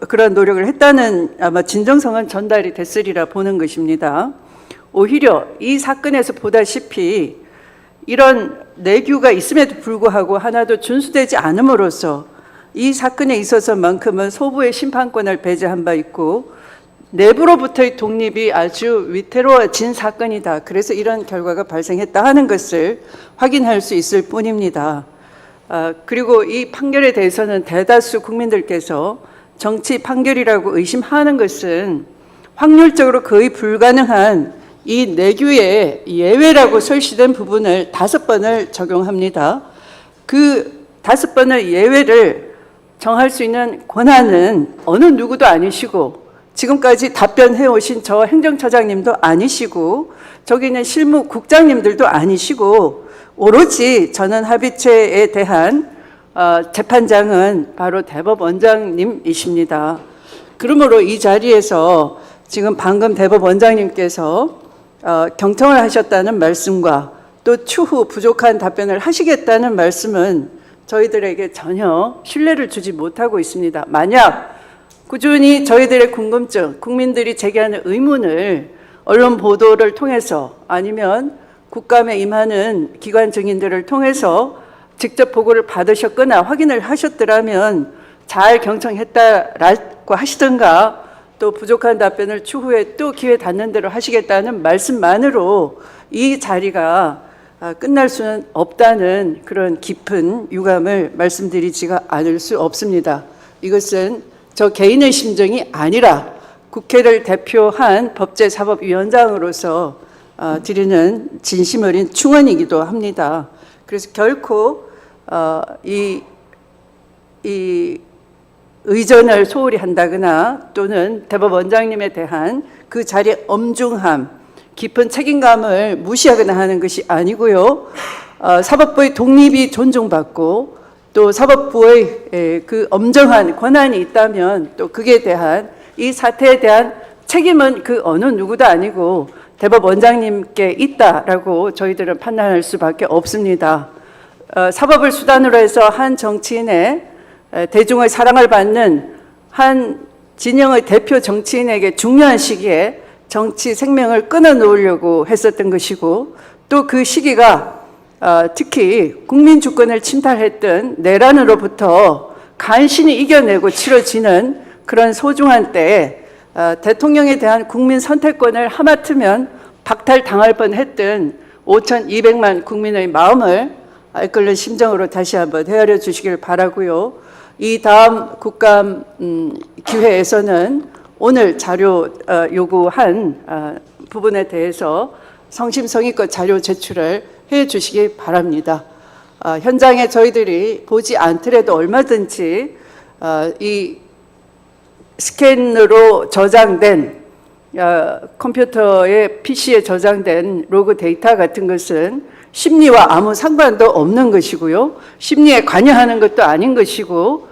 [SPEAKER 2] 그런 노력을 했다는 아마 진정성은 전달이 됐으리라 보는 것입니다. 오히려 이 사건에서 보다시피 이런 내규가 있음에도 불구하고 하나도 준수되지 않음으로써 이 사건에 있어서만큼은 소부의 심판권을 배제한 바 있고 내부로부터의 독립이 아주 위태로워진 사건이다. 그래서 이런 결과가 발생했다 하는 것을 확인할 수 있을 뿐입니다. 그리고 이 판결에 대해서는 대다수 국민들께서 정치 판결이라고 의심하는 것은 확률적으로 거의 불가능한 이 내규의 예외라고 설치된 부분을 5번을 적용합니다. 그 5번의 예외를 정할 수 있는 권한은 어느 누구도 아니시고 지금까지 답변해 오신 저 행정처장님도 아니시고 저기 있는 실무국장님들도 아니시고 오로지 전원 합의체에 대한 재판장은 바로 대법원장님이십니다. 그러므로 이 자리에서 지금 방금 대법원장님께서 경청을 하셨다는 말씀과 또 추후 부족한 답변을 하시겠다는 말씀은 저희들에게 전혀 신뢰를 주지 못하고 있습니다. 만약 꾸준히 저희들의 궁금증, 국민들이 제기하는 의문을 언론 보도를 통해서 아니면 국감에 임하는 기관 증인들을 통해서 직접 보고를 받으셨거나 확인을 하셨더라면 잘 경청했다라고 하시던가 또 부족한 답변을 추후에 또 기회 닿는 대로 하시겠다는 말씀만으로 이 자리가 끝날 수는 없다는 그런 깊은 유감을 말씀드리지가 않을 수 없습니다. 이것은 저 개인의 심정이 아니라 국회를 대표한 법제사법위원장으로서 드리는 진심 어린 충언이기도 합니다. 그래서 결코 이 의전을 소홀히 한다거나 또는 대법원장님에 대한 그 자리의 엄중함, 깊은 책임감을 무시하거나 하는 것이 아니고요. 사법부의 독립이 존중받고 또 사법부의 그 엄정한 권한이 있다면 또 그에 대한 이 사태에 대한 책임은 그 어느 누구도 아니고 대법원장님께 있다라고 저희들은 판단할 수밖에 없습니다. 사법을 수단으로 해서 한 정치인의 대중의 사랑을 받는 한 진영의 대표 정치인에게 중요한 시기에 정치 생명을 끊어놓으려고 했었던 것이고, 또 그 시기가 특히 국민 주권을 침탈했던 내란으로부터 간신히 이겨내고 치러지는 그런 소중한 때에 대통령에 대한 국민 선택권을 하마터면 박탈당할 뻔했던 5,200만 국민의 마음을 알끓는 심정으로 다시 한번 헤아려 주시길 바라고요. 이 다음 국감 기회에서는 오늘 자료 요구한 부분에 대해서 성심성의껏 자료 제출을 해 주시기 바랍니다. 현장에 저희들이 보지 않더라도 얼마든지 이 스캔으로 저장된 컴퓨터의 PC에 저장된 로그 데이터 같은 것은 심리와 아무 상관도 없는 것이고요. 심리에 관여하는 것도 아닌 것이고,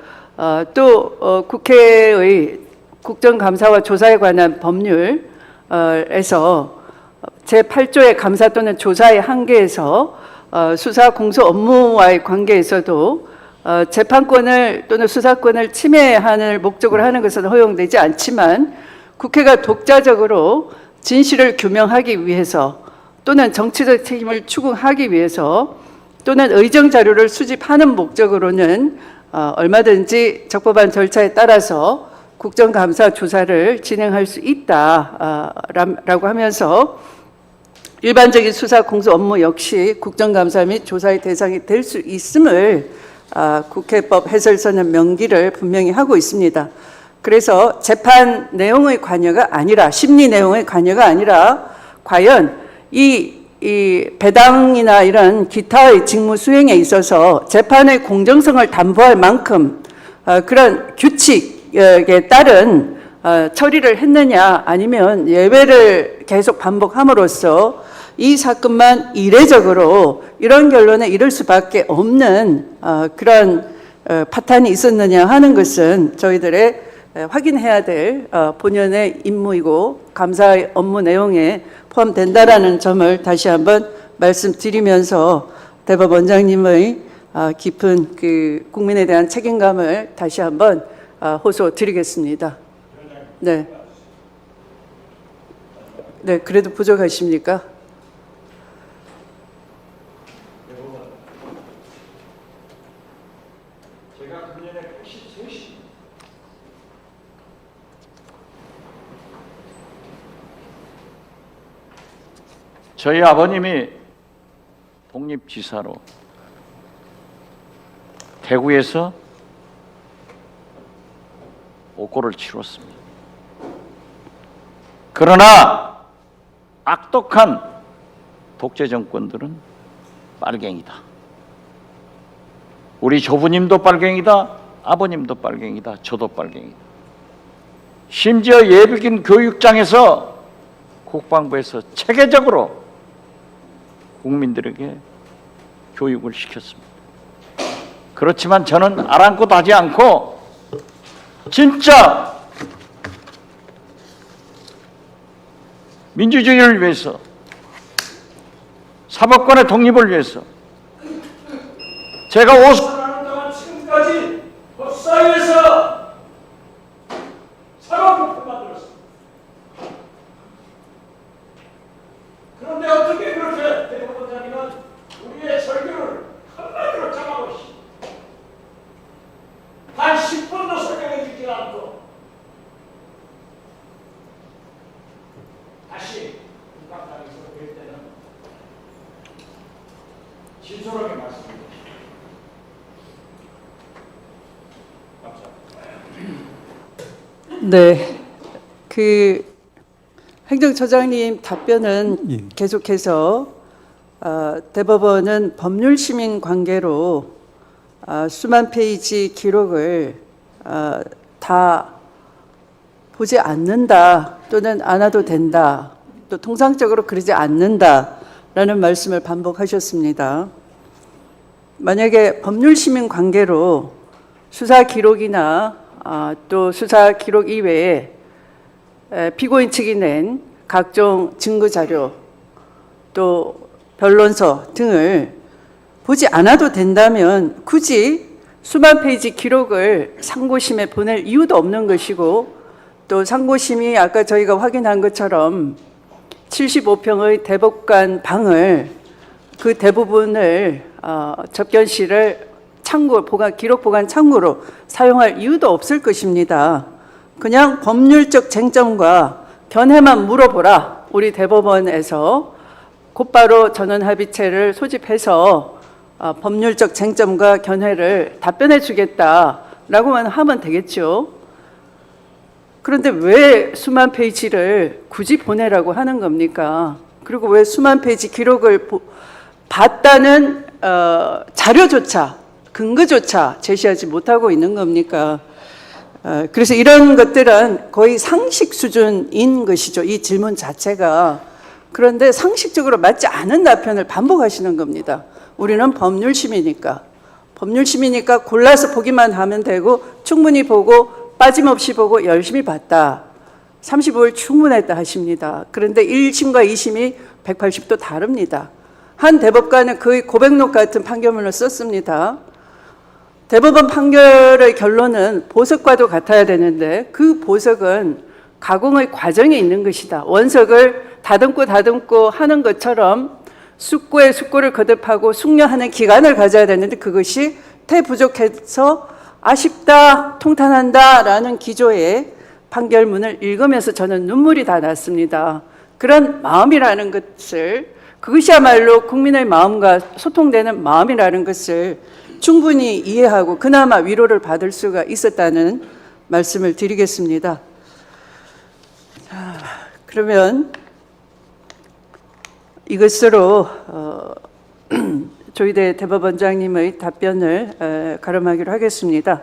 [SPEAKER 2] 또 국회의 국정감사와 조사에 관한 법률에서 제8조의 감사 또는 조사의 한계에서 수사 공소 업무와의 관계에서도 재판권을 또는 수사권을 침해하는 목적으로 하는 것은 허용되지 않지만, 국회가 독자적으로 진실을 규명하기 위해서 또는 정치적 책임을 추궁하기 위해서 또는 의정 자료를 수집하는 목적으로는 얼마든지 적법한 절차에 따라서 국정감사 조사를 진행할 수 있다라고 하면서, 일반적인 수사 공소 업무 역시 국정감사 및 조사의 대상이 될 수 있음을 국회법 해설서는 명기를 분명히 하고 있습니다. 그래서 재판 내용의 관여가 아니라, 심리 내용의 관여가 아니라, 과연 이 배당이나 이런 기타의 직무 수행에 있어서 재판의 공정성을 담보할 만큼 그런 규칙에 따른 처리를 했느냐, 아니면 예외를 계속 반복함으로써 이 사건만 이례적으로 이런 결론에 이를 수밖에 없는 그런 파탄이 있었느냐 하는 것은 저희들의 확인해야 될 본연의 임무이고 감사의 업무 내용에 포함된다라는 점을 다시 한번 말씀드리면서, 대법원장님의 깊은 그 국민에 대한 책임감을 다시 한번 호소드리겠습니다. 네. 네, 그래도 부족하십니까?
[SPEAKER 13] 저희 아버님이 독립지사로 대구에서 옥고를 치렀습니다. 그러나 악독한 독재 정권들은 빨갱이다. 우리 조부님도 빨갱이다. 아버님도 빨갱이다. 저도 빨갱이다. 심지어 예비군 교육장에서 국방부에서 체계적으로 국민들에게 교육을 시켰습니다. 그렇지만 저는 아랑곳 하지 않고 진짜 민주주의를 위해서, 사법권의 독립을 위해서 제가 50년 동안 지금까지 법사위에서 사법국회 만들었습니다. 그런데 어떻게 그렇게 대법원장님은 우리의 절규를 한마디로 잡아보시, 단 10분도 설명해 주지 않고 다시 국감장에서 뵐 때는 진솔하게 말씀드립니다. 감사합니다.
[SPEAKER 2] 네, 그 행정처장님 답변은 계속해서 대법원은 법률 시민 관계로 수만 페이지 기록을 다 보지 않는다, 또는 안 와도 된다, 또 통상적으로 그러지 않는다라는 말씀을 반복하셨습니다. 만약에 법률 시민 관계로 수사 기록이나 또 수사 기록 이외에 피고인 측이 낸 각종 증거 자료, 또 변론서 등을 보지 않아도 된다면 굳이 수만 페이지 기록을 상고심에 보낼 이유도 없는 것이고, 또 상고심이 아까 저희가 확인한 것처럼 75평의 대법관 방을 그 대부분을 접견실을 창고 기록 보관 창고로 사용할 이유도 없을 것입니다. 그냥 법률적 쟁점과 견해만 물어보라. 우리 대법원에서 곧바로 전원 합의체를 소집해서 법률적 쟁점과 견해를 답변해 주겠다라고만 하면 되겠죠. 그런데 왜 수만 페이지를 굳이 보내라고 하는 겁니까? 그리고 왜 수만 페이지 기록을 봤다는 자료조차, 근거조차 제시하지 못하고 있는 겁니까? 그래서 이런 것들은 거의 상식 수준인 것이죠. 이 질문 자체가. 그런데 상식적으로 맞지 않은 답변을 반복하시는 겁니다. 우리는 법률심이니까. 법률심이니까 골라서 보기만 하면 되고 충분히 보고 빠짐없이 보고 열심히 봤다. 35일 충분했다 하십니다. 그런데 1심과 2심이 180도 다릅니다. 한 대법관은 거의 고백록 같은 판결문을 썼습니다. 대법원 판결의 결론은 보석과도 같아야 되는데 그 보석은 가공의 과정에 있는 것이다. 원석을 다듬고 하는 것처럼 숙고에 숙고를 거듭하고 숙려하는 기간을 가져야 되는데 그것이 태부족해서 아쉽다, 통탄한다 라는 기조의 판결문을 읽으면서 저는 눈물이 다 났습니다. 그런 마음이라는 것을, 그것이야말로 국민의 마음과 소통되는 마음이라는 것을 충분히 이해하고 그나마 위로를 받을 수가 있었다는 말씀을 드리겠습니다. 그러면 이것으로 조희대 대법원장님의 답변을 가름하기로 하겠습니다.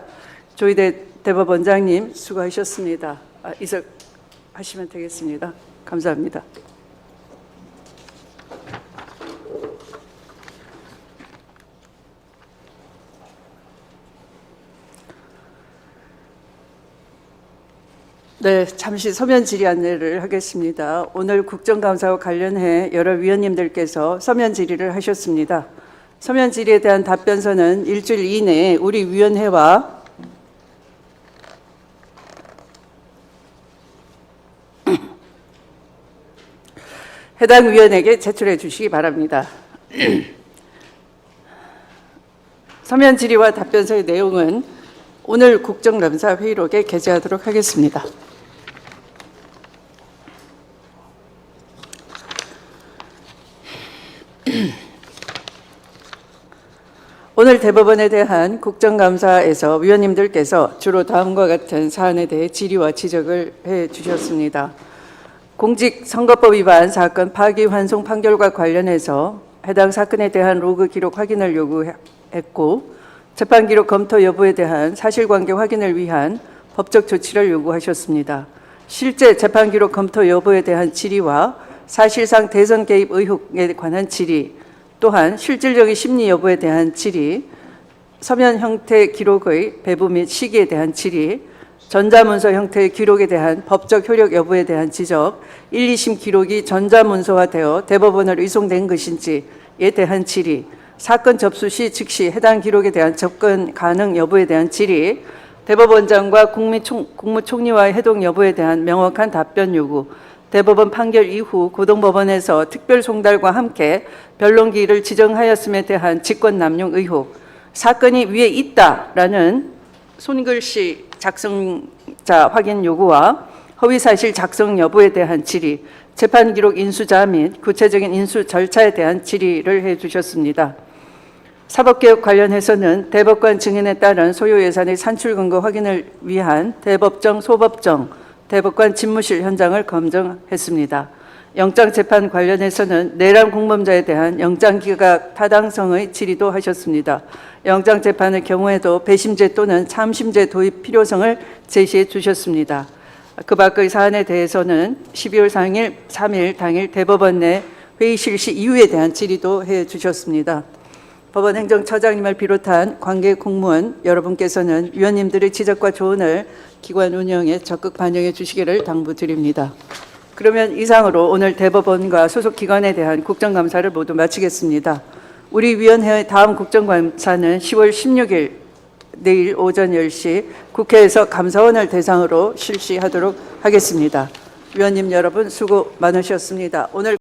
[SPEAKER 2] 조희대 대법원장님 수고하셨습니다. 이석하시면 되겠습니다. 감사합니다. 네, 잠시 서면 질의 안내를 하겠습니다. 오늘 국정감사와 관련해 여러 위원님들께서 서면 질의를 하셨습니다. 서면 질의에 대한 답변서는 일주일 이내에 우리 위원회와 해당 위원에게 제출해 주시기 바랍니다. 서면 질의와 답변서의 내용은 오늘 국정감사 회의록에 게재하도록 하겠습니다. 오늘 대법원에 대한 국정감사에서 위원님들께서 주로 다음과 같은 사안에 대해 질의와 지적을 해 주셨습니다. 공직선거법 위반 사건 파기환송 판결과 관련해서 해당 사건에 대한 로그 기록 확인을 요구했고 재판 기록 검토 여부에 대한 사실관계 확인을 위한 법적 조치를 요구하셨습니다. 실제 재판 기록 검토 여부에 대한 질의와 사실상 대선 개입 의혹에 관한 질의, 또한 실질적인 심리 여부에 대한 질의, 서면 형태 기록의 배부 및 시기에 대한 질의, 전자문서 형태의 기록에 대한 법적 효력 여부에 대한 지적, 1, 2심 기록이 전자문서화되어 대법원으로 이송된 것인지에 대한 질의, 사건 접수 시 즉시 해당 기록에 대한 접근 가능 여부에 대한 질의, 대법원장과 국무총리와의 회동 여부에 대한 명확한 답변 요구, 대법원 판결 이후 고등법원에서 특별송달과 함께 변론기일을 지정하였음에 대한 직권남용 의혹, 사건이 위에 있다라는 손글씨 작성자 확인 요구와 허위사실 작성 여부에 대한 질의, 재판기록 인수자 및 구체적인 인수 절차에 대한 질의를 해주셨습니다. 사법개혁 관련해서는 대법관 증인에 따른 소요 예산의 산출 근거 확인을 위한 대법정, 소법정, 대법관 집무실 현장을 검증했습니다. 영장재판 관련해서는 내란 공범자에 대한 영장기각 타당성의 질의도 하셨습니다. 영장재판의 경우에도 배심제 또는 참심제 도입 필요성을 제시해 주셨습니다. 그 밖의 사안에 대해서는 12월 3일 당일 대법원 내 회의 실시 이유에 대한 질의도 해 주셨습니다. 법원 행정처장님을 비롯한 관계 공무원 여러분께서는 위원님들의 지적과 조언을 기관 운영에 적극 반영해 주시기를 당부드립니다. 그러면 이상으로 오늘 대법원과 소속 기관에 대한 국정감사를 모두 마치겠습니다. 우리 위원회의 다음 국정감사는 10월 16일 내일 오전 10시 국회에서 감사원을 대상으로 실시하도록 하겠습니다. 위원님 여러분 수고 많으셨습니다. 오늘